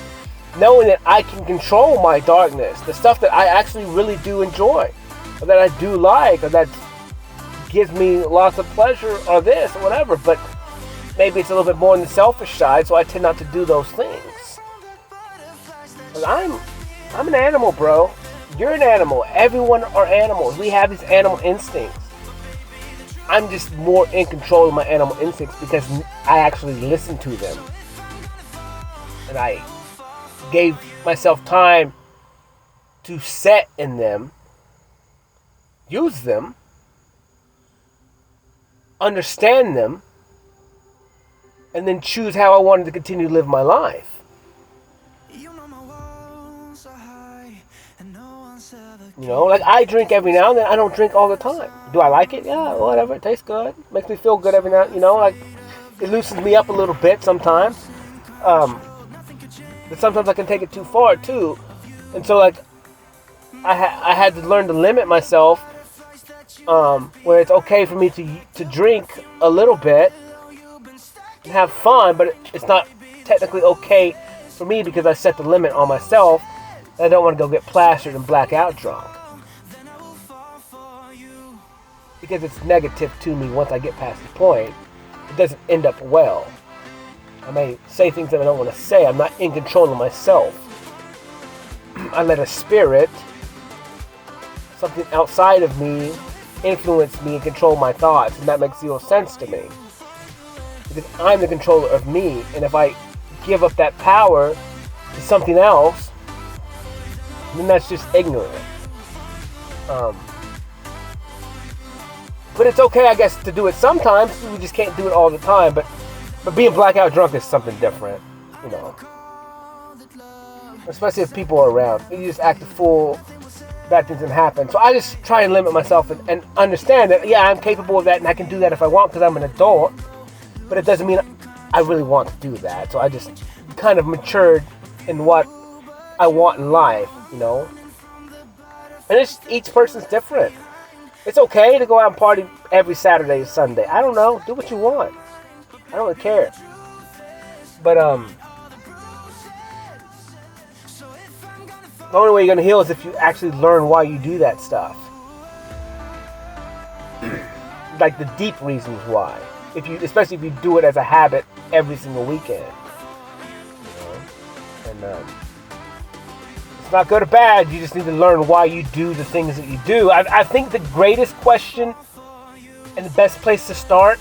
knowing that I can control my darkness. The stuff that I actually really do enjoy, or that I do like, or that gives me lots of pleasure, or this, or whatever. But maybe it's a little bit more on the selfish side, so I tend not to do those things. But I'm an animal, bro. You're an animal. Everyone are animals. We have these animal instincts. I'm just more in control of my animal instincts because I actually listen to them. And I gave myself time to set in them, use them, understand them, and then choose how I wanted to continue to live my life. You know my walls are high and no one's ever You know, like I drink every now and then. I don't drink all the time. Do I like it? Yeah, whatever. It tastes good. Makes me feel good every now. You know, like it loosens me up a little bit sometimes. But sometimes I can take it too far too, and so like I had to learn to limit myself. Where it's okay for me to drink a little bit and have fun, but it's not technically okay for me because I set the limit on myself. And I don't want to go get plastered and black out drunk because it's negative to me once I get past the point. It doesn't end up well. I may say things that I don't want to say. I'm not in control of myself. I let a spirit, something outside of me, influence me and control my thoughts, and that makes zero sense to me. Because I'm the controller of me, and if I give up that power to something else, then that's just ignorant. But it's okay, I guess, to do it sometimes. We just can't do it all the time. But being blackout drunk is something different, you know. Especially if people are around. You just act a fool, bad things can happen. So I just try and limit myself and understand that, yeah, I'm capable of that and I can do that if I want because I'm an adult. But it doesn't mean I really want to do that. So I just kind of matured in what I want in life, you know. And it's each person's different. It's okay to go out and party every Saturday or Sunday. I don't know. Do what you want. I don't really care. But the only way you're gonna heal is if you actually learn why you do that stuff. Like the deep reasons why. Especially if you do it as a habit every single weekend. You know? And it's not good or bad. You just need to learn why you do the things that you do. I think the greatest question and the best place to start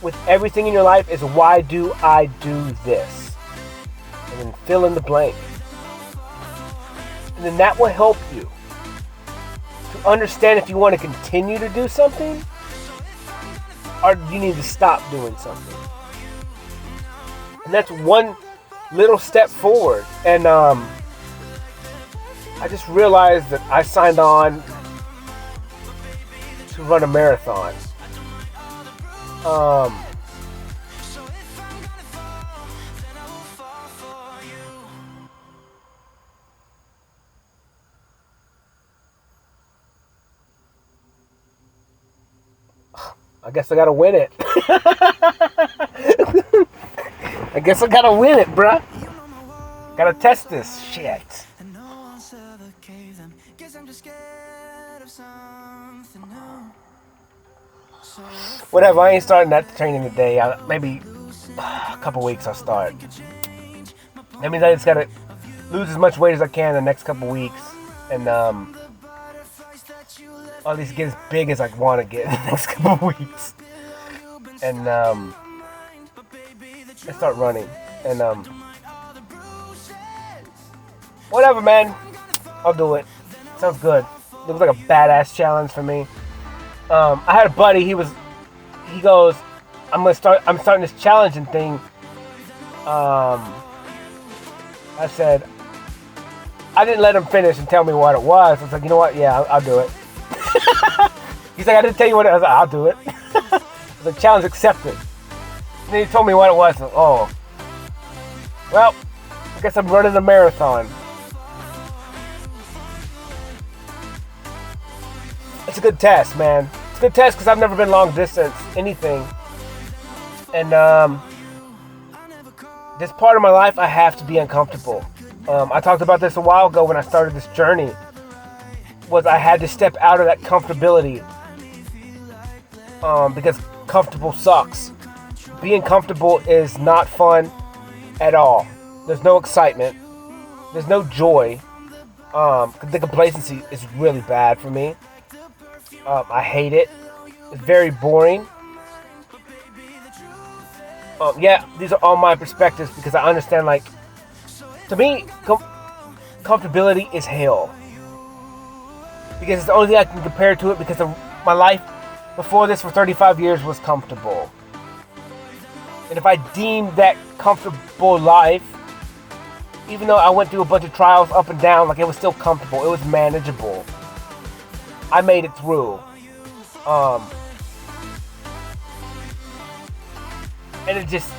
with everything in your life is, why do I do this? And then fill in the blank. And then that will help you to understand if you want to continue to do something or you need to stop doing something. And that's one little step forward. And I just realized that I signed on to run a marathon. I guess I gotta win it. I guess I gotta win it, bruh. Gotta test this shit. Whatever, I ain't starting that training today. Maybe a couple weeks I'll start. That means I just gotta lose as much weight as I can in the next couple weeks. And at least get as big as I want to get in the next couple weeks. And I start running. And whatever, man. I'll do it. Sounds good. Looks like a badass challenge for me. I had a buddy. He goes, I'm starting this challenging thing. I said, I didn't let him finish and tell me what it was. I was like, you know what? Yeah, I'll do it. He's like, I didn't tell you what it was. I'll do it. I was like, challenge accepted. And then he told me what it was. Oh, well, I guess I'm running a marathon. It's a good test, man. It's a good test because I've never been long distance, anything. And this part of my life, I have to be uncomfortable. I talked about this a while ago when I started this journey. Was I had to step out of that comfortability. Because comfortable sucks. Being comfortable is not fun at all. There's no excitement. There's no joy. The complacency is really bad for me. I hate it. It's very boring. Yeah, these are all my perspectives because I understand, like, to me, comfortability is hell. Because it's the only thing I can compare to it because my life before this for 35 years was comfortable. And if I deemed that comfortable life, even though I went through a bunch of trials up and down, like, it was still comfortable. It was manageable. I made it through. And it just,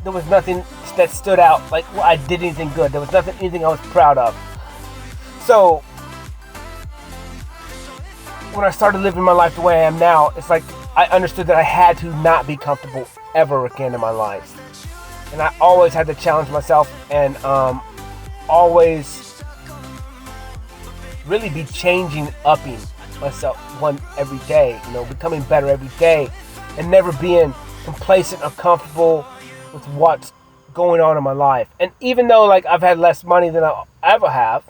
there was nothing that stood out, like I did anything good. There was anything I was proud of. So, when I started living my life the way I am now, it's like I understood that I had to not be comfortable ever again in my life. And I always had to challenge myself and always really be upping myself every day, becoming better every day, and never being complacent or comfortable with what's going on in my life. And even though like I've had less money than I ever have,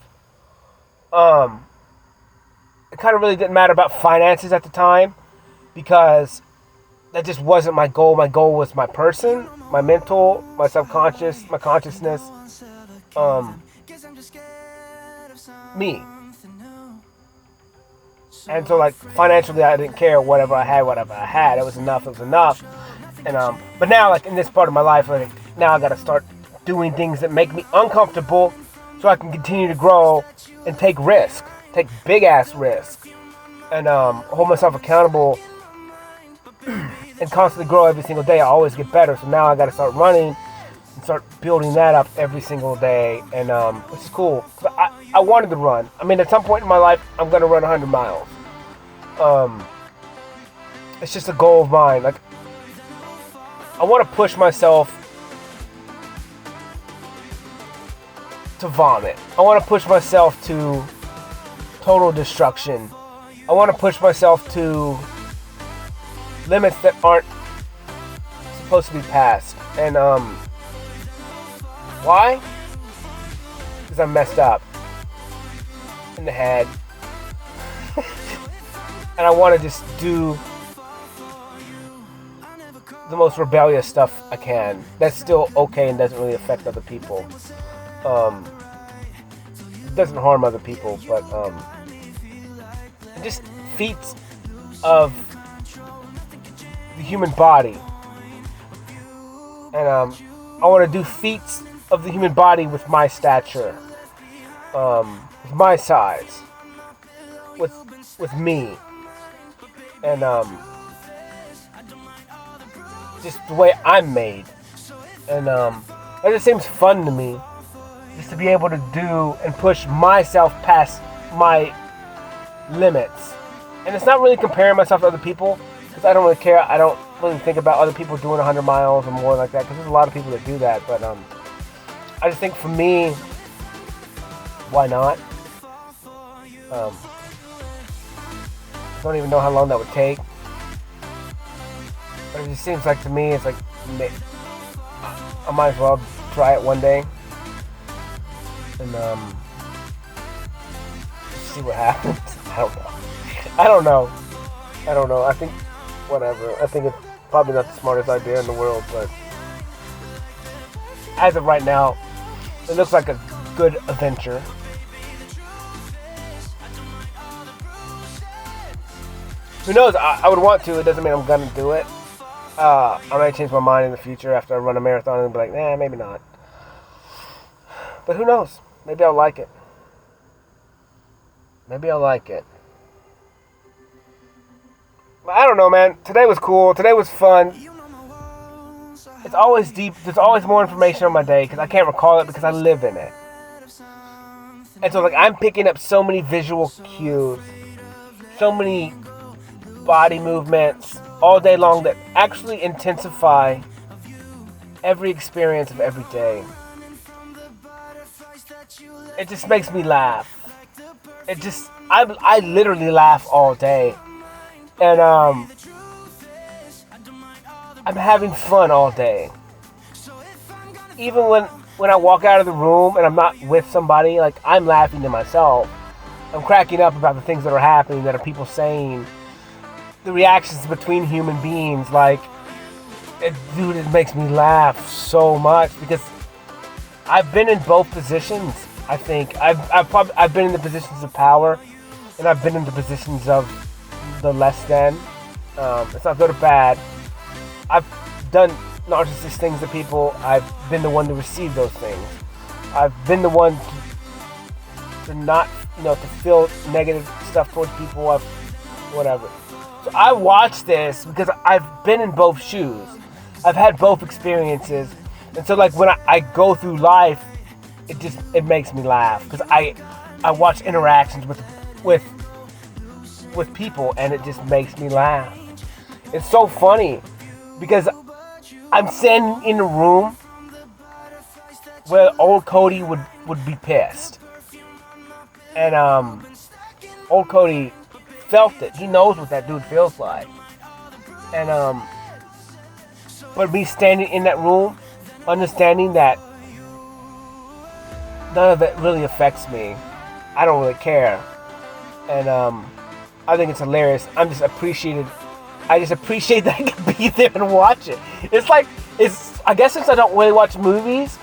it kind of really didn't matter about finances at the time, because that just wasn't my goal. My goal was my person, my mental, my subconscious, my consciousness, me. And so like financially I didn't care. Whatever I had, it was enough. And but now, like in this part of my life, like now I gotta start doing things that make me uncomfortable so I can continue to grow and take big ass risk, and hold myself accountable and constantly grow every single day. I always get better. So now I gotta start running and start building that up every single day, and which is cool. I wanted to run. I mean, at some point in my life, I'm gonna run 100 miles. It's just a goal of mine. Like, I want to push myself to vomit. I want to push myself to total destruction. I want to push myself to limits that aren't supposed to be passed. And why? Because I'm messed up in the head. And I want to just do the most rebellious stuff I can. That's still okay and doesn't really affect other people. It doesn't harm other people, but just feats of the human body. And I want to do feats of the human body with my stature, with my size, with me, and just the way I'm made. And it just seems fun to me, just to be able to do and push myself past my limits. And it's not really comparing myself to other people, because I don't really care. I don't really think about other people doing 100 miles or more like that, because there's a lot of people that do that. But I just think for me, why not? I don't even know how long that would take. But it just seems like, to me, it's like I might as well try it one day and see what happens. I don't know. I think whatever. I think it's probably not the smartest idea in the world, but as of right now, it looks like a good adventure. Who knows? I would want to. It doesn't mean I'm gonna do it. I might change my mind in the future after I run a marathon and be like, nah, maybe not. But who knows? Maybe I'll like it. But I don't know, man. Today was cool. Today was fun. It's always deep. There's always more information on my day because I can't recall it because I live in it. And so, like, I'm picking up so many visual cues, so many body movements all day long that actually intensify every experience of every day. It just makes me laugh. I literally laugh all day. And I'm having fun all day. Even when I walk out of the room and I'm not with somebody, like, I'm laughing to myself. I'm cracking up about the things that are happening, that are people saying, the reactions between human beings. Like, it makes me laugh so much because I've been in both positions. I think I've been in the positions of power, and I've been in the positions of the less than. It's not good or bad. I've done narcissistic things to people. I've been the one to receive those things. I've been the one to not to feel negative stuff towards people, whatever. So I watch this because I've been in both shoes. I've had both experiences. And so like when I go through life, it makes me laugh because I watch interactions with people and it just makes me laugh. It's so funny because I'm standing in a room where old Cody would be pissed. And old Cody felt it. He knows what that dude feels like. And but me standing in that room, understanding that none of it really affects me. I don't really care. And I think it's hilarious. I just appreciate that I can be there and watch it. I guess since I don't really watch movies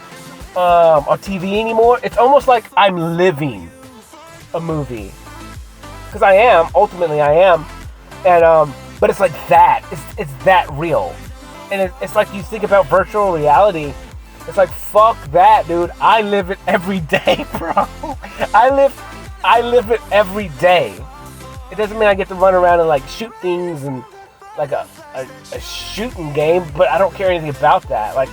or TV anymore, it's almost like I'm living a movie. Because ultimately I am. And but it's like that. It's that real. And it's like you think about virtual reality. It's like, fuck that, dude. I live it every day, bro. I live it every day. It doesn't mean I get to run around and like shoot things and like a shooting game, but I don't care anything about that. Like,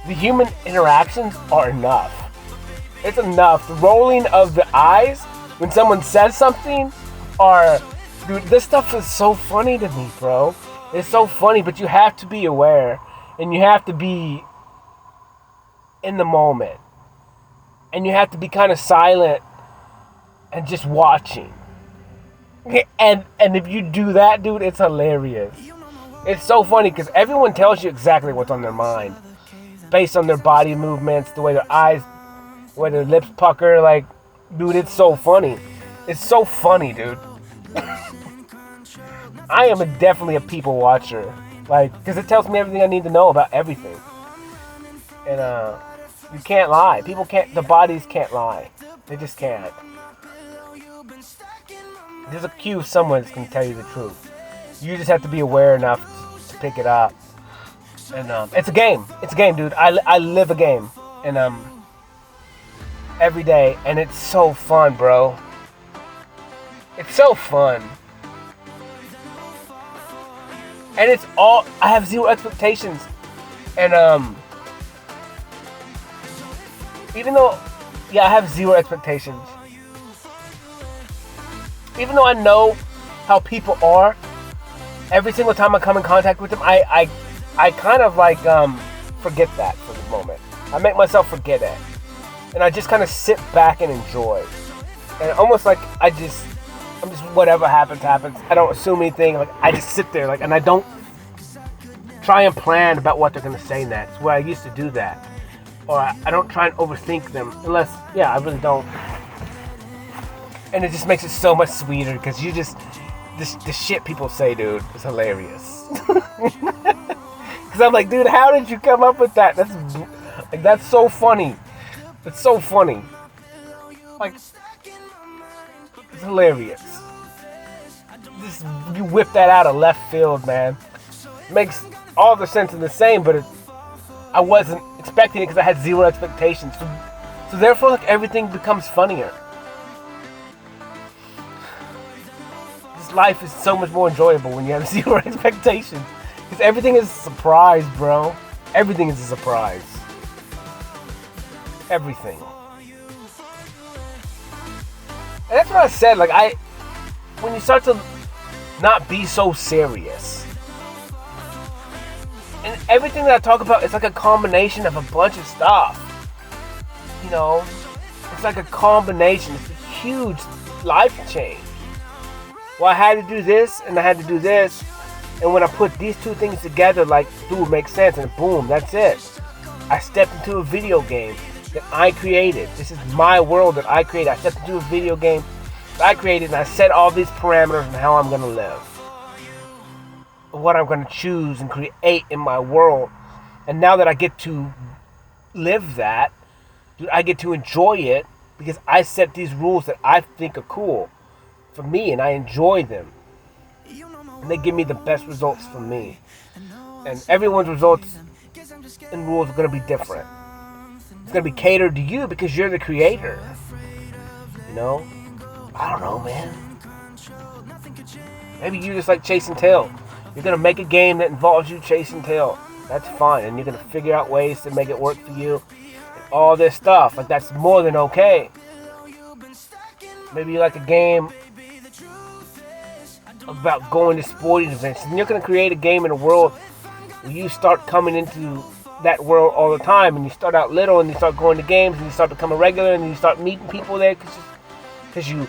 the human interactions are enough. It's enough. The rolling of the eyes when someone says something dude, this stuff is so funny to me, bro. It's so funny, but you have to be aware and you have to be in the moment. And you have to be kind of silent and just watching. And if you do that, dude, it's hilarious. It's so funny because everyone tells you exactly what's on their mind based on their body movements, the way their eyes, the way their lips pucker. Like, dude, it's so funny. It's so funny, dude. I am definitely a people watcher, like, because it tells me everything I need to know about everything. And you can't lie. The bodies can't lie. They just can't. There's a cue someone that's going to tell you the truth. You just have to be aware enough to pick it up. And it's a game. It's a game, dude. I live a game. And every day. And it's so fun, bro. It's so fun. And it's all... I have zero expectations. And even though... Yeah, I have zero expectations. Even though I know how people are, every single time I come in contact with them, I kind of like forget that for the moment. I make myself forget it, and I just kind of sit back and enjoy. And almost like I'm just whatever happens. I don't assume anything. Like, I just sit there, like, and I don't try and plan about what they're gonna say next. Where I used to do that, or I don't try and overthink them unless, I really don't. And it just makes it so much sweeter because you just, the shit people say, dude, is hilarious. Because I'm like, dude, how did you come up with that? That's so funny. It's so funny. Like, it's hilarious. You whip that out of left field, man. It makes all the sense in the same, but I wasn't expecting it because I had zero expectations. So therefore, like, everything becomes funnier. Life is so much more enjoyable when you have zero expectations, because everything is a surprise, bro. Everything is a surprise. Everything. And that's what I said. Like, when you start to not be so serious, and everything that I talk about is like a combination of a bunch of stuff. You know, it's like a combination. It's a huge life change. Well, I had to do this, and I had to do this, and when I put these two things together, like, dude, makes sense, and boom, that's it. I stepped into a video game that I created. This is my world that I created. I stepped into a video game that I created, and I set all these parameters on how I'm going to live. What I'm going to choose and create in my world. And now that I get to live that, dude, I get to enjoy it because I set these rules that I think are cool for me, and I enjoy them, and they give me the best results for me. And everyone's results and rules are going to be different. It's going to be catered to you because you're the creator, you know. I don't know, man. Maybe you just like chasing tail. You're going to make a game that involves you chasing tail. That's fine. And you're going to figure out ways to make it work for you. And all this stuff. Like, that's more than okay. Maybe you like a game about going to sporting events. And you're going to create a game in a world where you start coming into that world all the time. And you start out little and you start going to games and you start becoming regular and you start meeting people there because you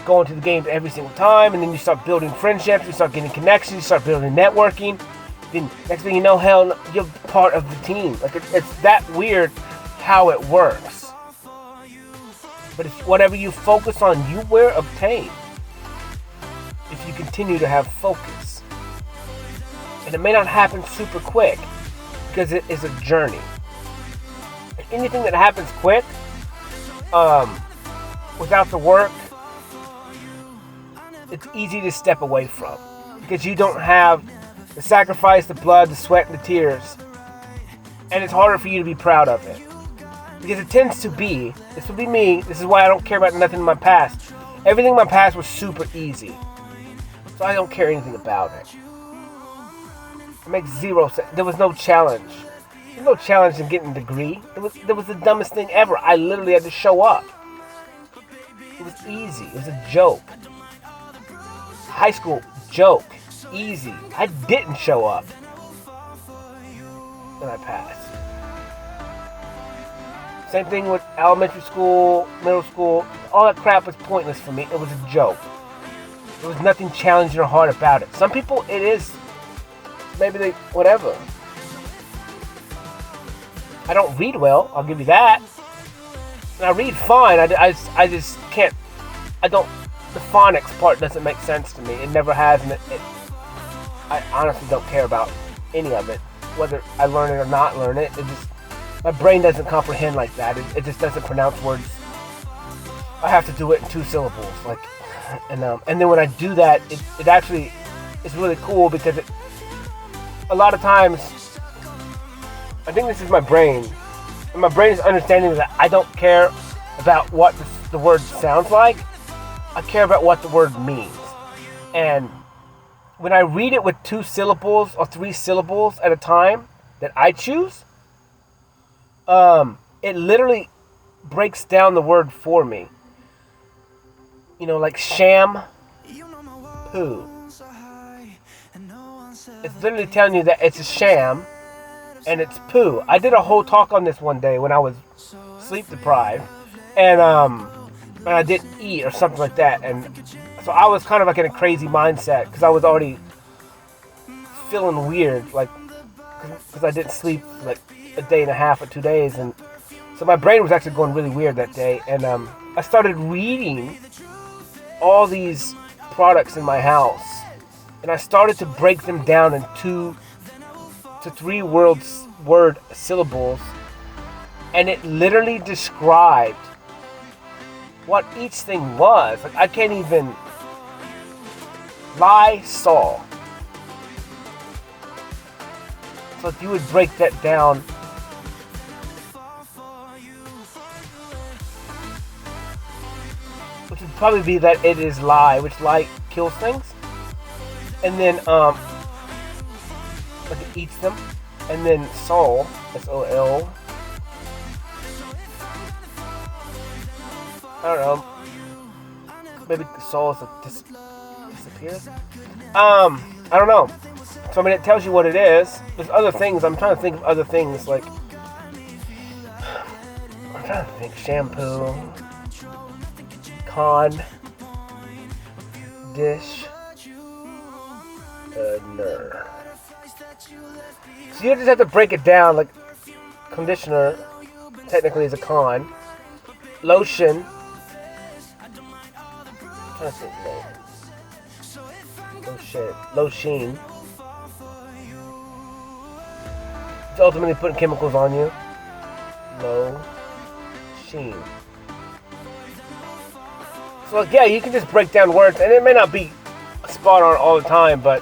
go into the games every single time, and then you start building friendships, you start getting connections, you start building networking. Then next thing you know, hell, you're part of the team. Like it's that weird how it works. But it's whatever you focus on, you will obtain. If you continue to have focus, and it may not happen super quick because it is a journey. And anything that happens quick, without the work, it's easy to step away from because you don't have the sacrifice, the blood, the sweat, and the tears, and it's harder for you to be proud of it because it tends to be. This would be me. This is why I don't care about nothing in my past. Everything in my past was super easy, so I don't care anything about it. It makes zero sense. There was no challenge. There's no challenge in getting a degree. It was the dumbest thing ever. I literally had to show up. It was easy. It was a joke. High school, joke, easy. I didn't show up. And I passed. Same thing with elementary school, middle school. All that crap was pointless for me. It was a joke. There was nothing challenging or hard about it. Some people, it is. Maybe they, whatever. I don't read well, I'll give you that. And I read fine, I just can't, I don't, the phonics part doesn't make sense to me. It never has, and I honestly don't care about any of it. Whether I learn it or not learn it, my brain doesn't comprehend like that. It just doesn't pronounce words. I have to do it in 2 syllables, like, and then when I do that, it actually is really cool because a lot of times, I think this is my brain, and my brain is understanding that I don't care about what the word sounds like. I care about what the word means. And when I read it with 2 syllables or 3 syllables at a time that I choose, it literally breaks down the word for me. You know, like shampoo. It's literally telling you that it's a sham and it's poo. I did a whole talk on this one day when I was sleep deprived, and I didn't eat or something like that, and so I was kind of like in a crazy mindset because I was already feeling weird, like because I didn't sleep like a day and a half or 2 days, and so my brain was actually going really weird that day, and I started reading all these products in my house, and I started to break them down in 2 to 3 word syllables, and it literally described what each thing was. Like, I can't even Lysol. So if you would break that down, which would probably be that it is lie, which lie kills things, and then like it eats them, and then Sol, S-O-L. I don't know. Maybe Sol is disappears. I don't know. So I mean, it tells you what it is. There's other things. I'm trying to think of other things. Like, I'm trying to think. Shampoo, con, dish, ner. So you just have to break it down. Like, conditioner technically is a con. Lotion. I'm trying to think. Lotion. It's ultimately putting chemicals on you. Lotion. So like, yeah, you can just break down words, and it may not be spot on all the time, but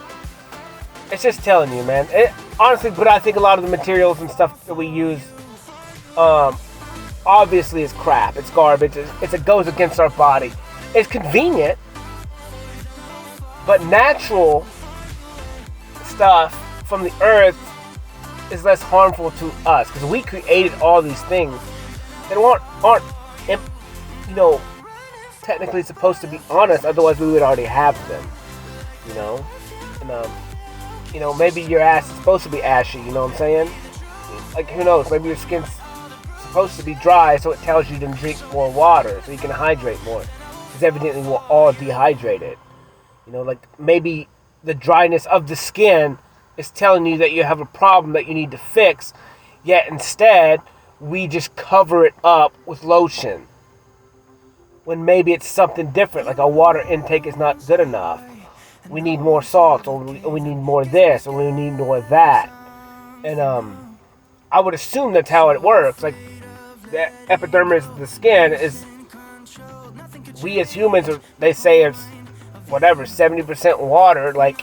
it's just telling you, man. Honestly, but I think a lot of the materials and stuff that we use, obviously is crap. It's garbage. It goes against our body. It's convenient, but natural stuff from the earth is less harmful to us because we created all these things that aren't technically supposed to be on us. Otherwise, we would already have them. And maybe your ass is supposed to be ashy. You know what I'm saying? Like, who knows? Maybe your skin's supposed to be dry, so it tells you to drink more water, so you can hydrate more. Because evidently we're all dehydrated. Like maybe the dryness of the skin is telling you that you have a problem that you need to fix, yet instead we just cover it up with lotion. When maybe it's something different, like our water intake is not good enough. We need more salt, or we need more this, or we need more that. And I would assume that's how it works. Like, the epidermis of the skin is, we as humans, they say it's whatever, 70% water. Like,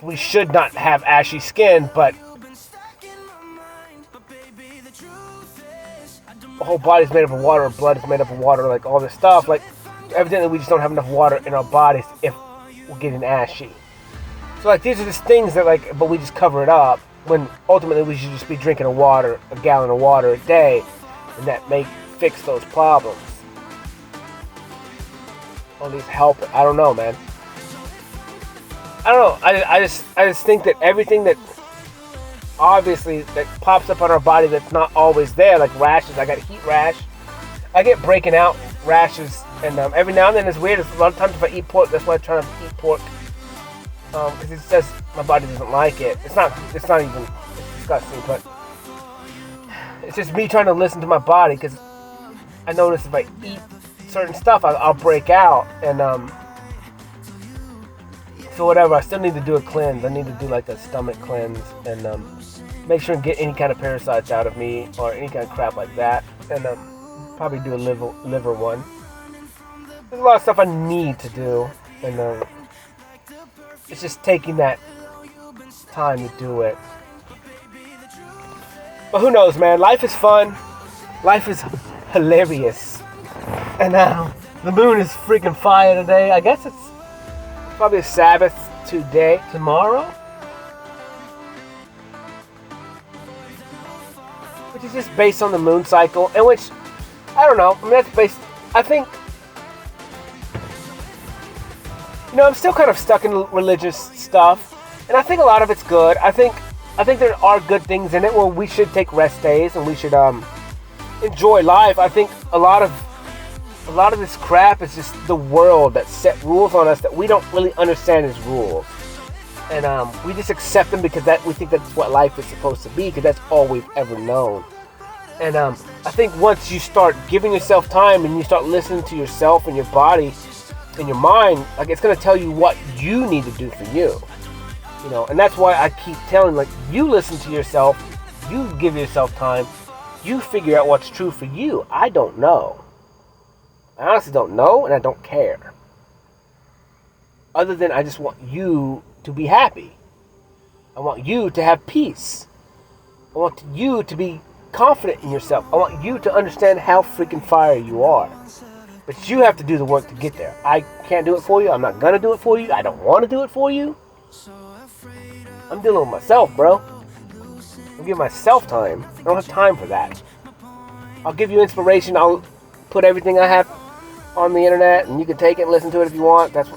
we should not have ashy skin, but the whole body's made up of water, blood is made up of water, like all this stuff. Like, evidently we just don't have enough water in our bodies if we're getting ashy. So, like, these are just things that, like, but we just cover it up, when ultimately we should just be drinking a gallon of water a day, and that may fix those problems. Or at least help it. I don't know, man. I don't know. I just think that everything that obviously that pops up on our body that's not always there, like rashes. I got a heat rash. I get breaking out rashes, and every now and then it's weird. A lot of times if I eat pork, that's why I try not to eat pork, because it says my body doesn't like it. It's not even. It's disgusting, but it's just me trying to listen to my body, because I notice if I eat certain stuff, I'll break out, and so whatever. I still need to do a cleanse. I need to do like a stomach cleanse, and make sure and get any kind of parasites out of me or any kind of crap like that, and probably do a liver one. There's a lot of stuff I need to do, and it's just taking that time to do it. But who knows, man? Life is fun. Life is hilarious. And the moon is freaking fire today. I guess it's probably a Sabbath today. Tomorrow? Which is just based on the moon cycle. And which, I don't know. I mean, that's based, I think, I'm still kind of stuck in religious stuff. And I think a lot of it's good. I think there are good things in it where we should take rest days and we should enjoy life. I think a lot of this crap is just the world that set rules on us that we don't really understand as rules, and we just accept them because we think that's what life is supposed to be, because that's all we've ever known. And I think once you start giving yourself time and you start listening to yourself and your body and your mind, like, it's going to tell you what you need to do for you. And that's why I keep telling, like, you listen to yourself, you give yourself time, you figure out what's true for you. I don't know. I honestly don't know, and I don't care. Other than I just want you to be happy. I want you to have peace. I want you to be confident in yourself. I want you to understand how freaking fire you are. But you have to do the work to get there. I can't do it for you. I'm not going to do it for you. I don't want to do it for you. I'm dealing with myself, bro. I'll give myself time. I don't have time for that. I'll give you inspiration. I'll put everything I have on the internet, and you can take it and listen to it if you want. That's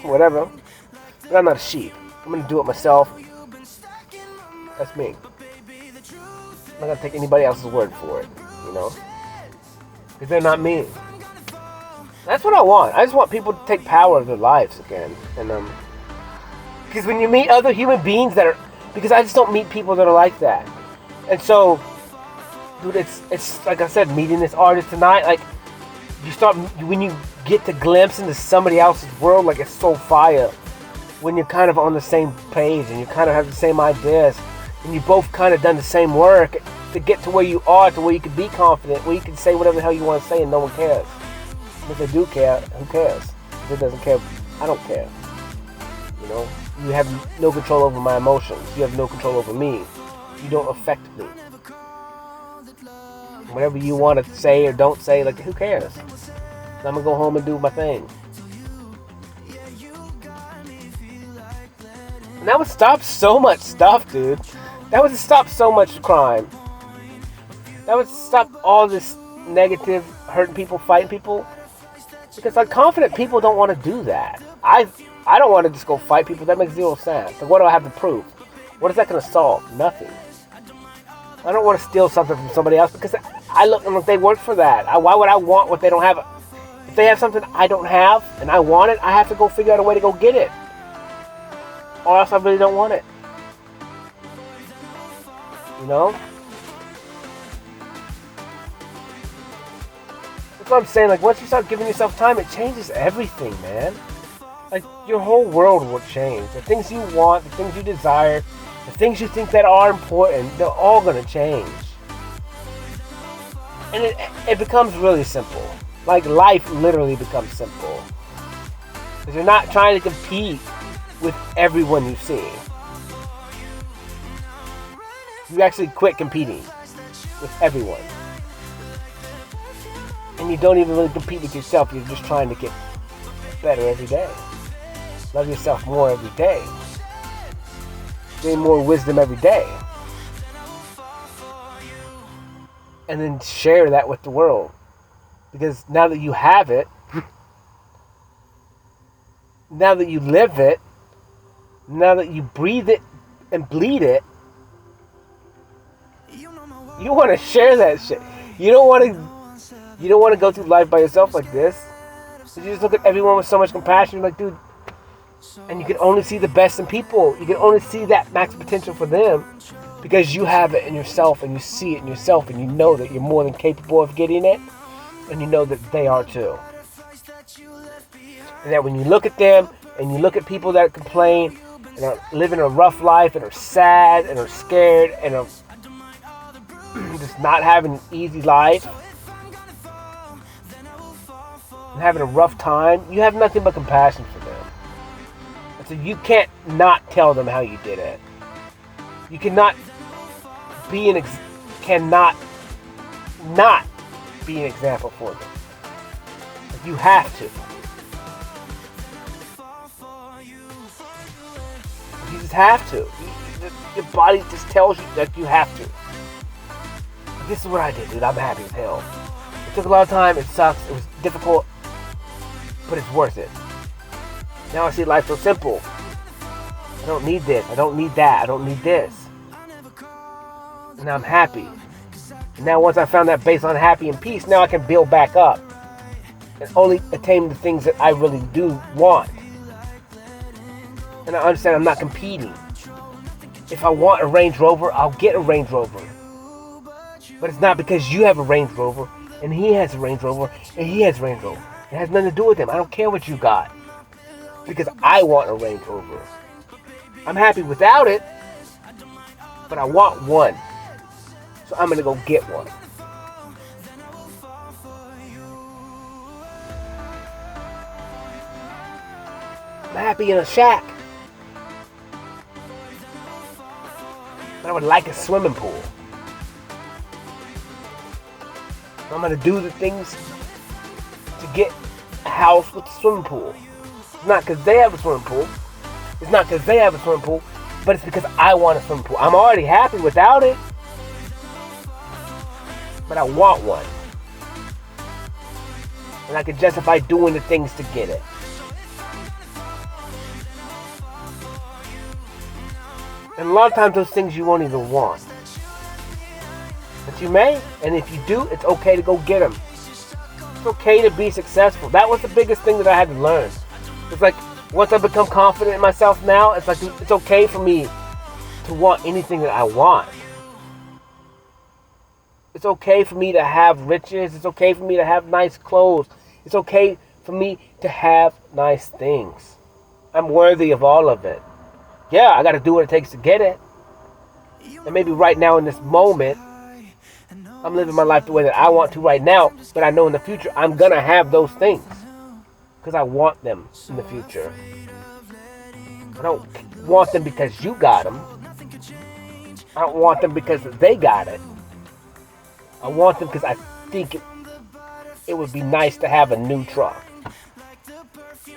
whatever. But I'm not a sheep. I'm going to do it myself. That's me. I'm not going to take anybody else's word for it, because they're not me. That's what I want. I just want people to take power of their lives again. And because when you meet other human beings because I just don't meet people that are like that. And so, dude, it's like I said, meeting this artist tonight, like, when you get to glimpse into somebody else's world, like, it's so fire. When you're kind of on the same page and you kind of have the same ideas and you both kind of done the same work to get to where you are, to where you can be confident, where you can say whatever the hell you want to say and no one cares. And if they do care, who cares? If it doesn't care, I don't care. You have no control over my emotions. You have no control over me. You don't affect me. Whatever you want to say or don't say, like, who cares? So I'm gonna go home and do my thing. And that would stop so much stuff, dude. That would stop so much crime. That would stop all this negative, hurting people, fighting people. Because, like, confident people don't want to do that. I don't want to just go fight people. That makes zero sense. Like, what do I have to prove? What is that going to solve? Nothing. I don't want to steal something from somebody else because I look like they work for that. Why would I want what they don't have? If they have something I don't have and I want it, I have to go figure out a way to go get it. Or else I really don't want it. You know? That's what I'm saying. Like, once you start giving yourself time, it changes everything, man. Like, your whole world will change. The things you want, the things you desire, the things you think that are important, they're all going to change. And it becomes really simple. Like, life literally becomes simple. Because you're not trying to compete with everyone you see. You actually quit competing with everyone. And you don't even really compete with yourself. You're just trying to get better every day. Love yourself more every day. Gain more wisdom every day. And then share that with the world. Because now that you have it, now that you live it, now that you breathe it and bleed it, you want to share that shit. You don't want to go through life by yourself like this. So you just look at everyone with so much compassion. You're like, dude, and you can only see the best in people. You can only see that max potential for them because you have it in yourself and you see it in yourself and you know that you're more than capable of getting it and you know that they are too. And that when you look at them and you look at people that complain and are living a rough life and are sad and are scared and are just not having an easy life and having a rough time, you have nothing but compassion for them. And so you can't not tell them how you did it. You cannot be cannot not be an example for them. Like, you have to. You just have to. Your body just tells you that you have to. This is what I did, dude. I'm happy as hell. It took a lot of time. It sucks. It was difficult. But it's worth it. Now I see life so simple. I don't need this. I don't need that. I don't need this. And I'm happy. And now once I found that base on happy and peace, now I can build back up. And only attain the things that I really do want. And I understand I'm not competing. If I want a Range Rover, I'll get a Range Rover. But it's not because you have a Range Rover, and he has a Range Rover, and he has a Range Rover. It has nothing to do with him. I don't care what you got. Because I want a Range Rover. I'm happy without it, but I want one. So I'm going to go get one. I'm happy in a shack. But I would like a swimming pool. I'm going to do the things to get a house with a swimming pool. It's not because they have a swimming pool. It's not because they have a swimming pool. But it's because I want a swimming pool. I'm already happy without it. But I want one. And I can justify doing the things to get it. And a lot of times those things you won't even want. But you may, and if you do, it's okay to go get them. It's okay to be successful. That was the biggest thing that I had to learn. It's like, once I become confident in myself now, it's like, it's okay for me to want anything that I want. It's okay for me to have riches. It's okay for me to have nice clothes. It's okay for me to have nice things. I'm worthy of all of it. Yeah, I got to do what it takes to get it. And maybe right now in this moment, I'm living my life the way that I want to right now, but I know in the future I'm going to have those things because I want them in the future. I don't want them because you got them. I don't want them because they got it. I want them because I think it would be nice to have a new truck.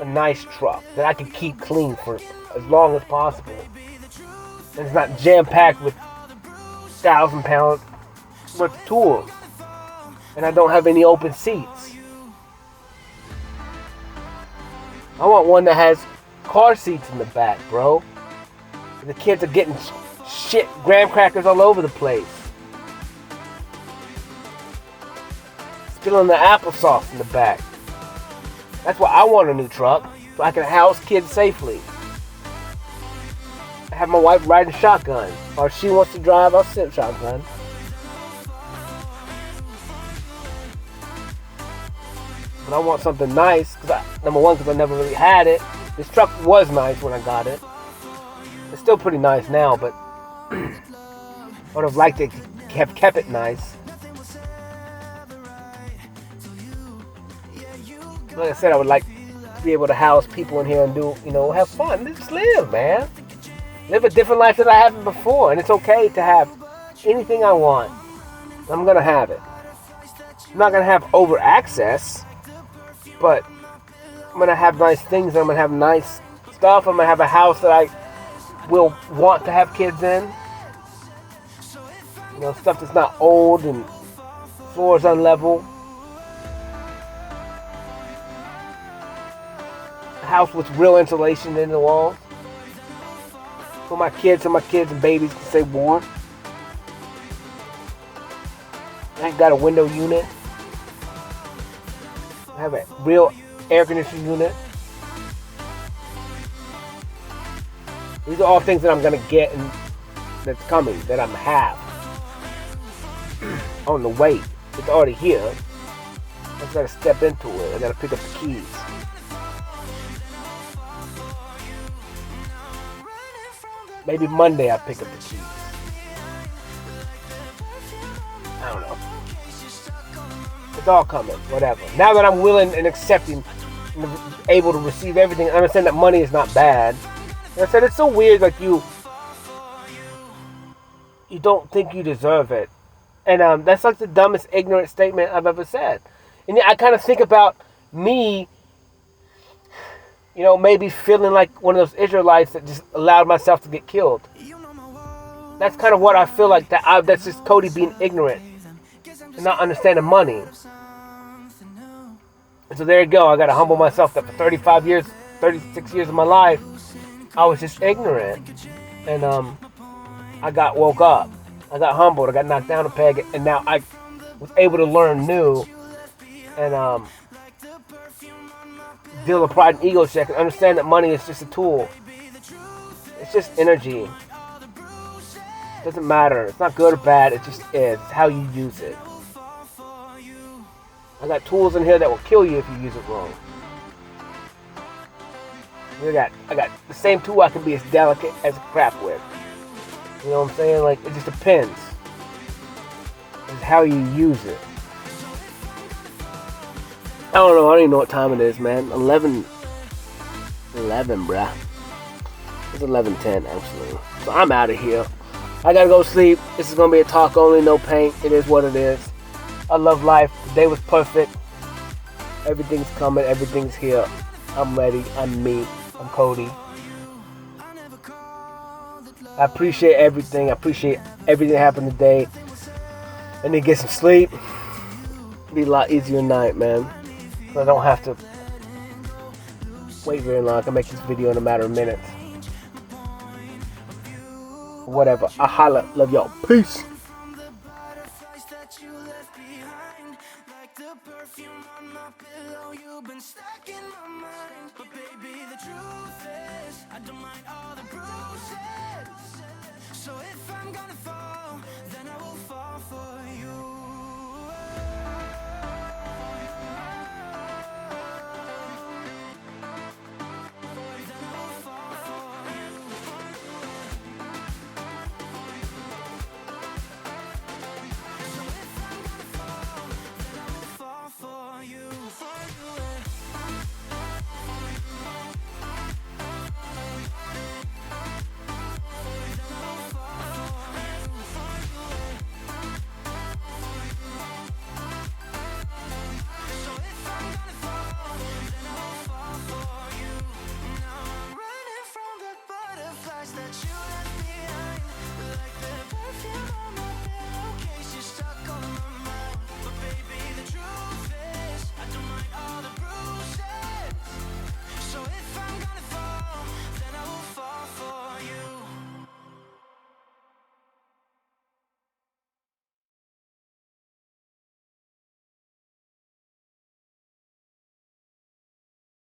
A nice truck that I can keep clean for as long as possible. And it's not jam-packed with 1,000 pounds worth of tools. And I don't have any open seats. I want one that has car seats in the back, bro. The kids are getting shit, graham crackers all over the place. Spilling the applesauce in the back. That's why I want a new truck, so I can house kids safely. I have my wife riding shotgun. Or if she wants to drive, I'll sit shotgun. But I want something nice, number one, because I never really had it. This truck was nice when I got it. It's still pretty nice now, but I would have liked to have kept it nice. Like I said, I would like to be able to house people in here and do, have fun. Just live, man. Live a different life than I haven't before. And it's okay to have anything I want. I'm going to have it. I'm not going to have over access, but I'm going to have nice things. I'm going to have nice stuff. I'm going to have a house that I will want to have kids in. Stuff that's not old and floors unlevel. A house with real insulation in the walls. For my kids, so my kids and babies can stay warm. I got a window unit. I have a real air conditioning unit. These are all things that I'm going to get and that's coming, that I'm have. On the way. It's already here. I just got to step into it. I got to pick up the keys. Maybe Monday I'll pick up the keys. I don't know. It's all coming. Whatever. Now that I'm willing and accepting and able to receive everything, I understand that money is not bad. And I said, it's so weird, like you don't think you deserve it. And that's like the dumbest, ignorant statement I've ever said. And I kind of think about me, maybe feeling like one of those Israelites that just allowed myself to get killed. That's kind of what I feel like. That's just Cody being ignorant and not understanding money. And so there you go. I got to humble myself that for 36 years of my life, I was just ignorant. And I got woke up. I got humbled. I got knocked down a peg. And now I was able to learn new. And deal with pride and ego check and understand that money is just a tool. It's just energy. It doesn't matter. It's not good or bad. It just is. It's how you use it. I got tools in here that will kill you if you use it wrong. I got the same tool I can be as delicate as a crap with. You know what I'm saying? Like, it just depends. It's how you use it. I don't know. I don't even know what time it is, man. 11, bruh. It's 11:10, actually. So I'm out of here. I gotta go sleep. This is gonna be a talk only, no paint. It is what it is. I love life. Today was perfect. Everything's coming. Everything's here. I'm ready. I'm me. I'm Cody. I appreciate everything. I appreciate everything that happened today. And then get some sleep. It'll be a lot easier tonight, man. So I don't have to wait very long. I can make this video in a matter of minutes. Whatever. I holla. Love y'all. Peace. But baby, the truth is, I don't mind all the bruises.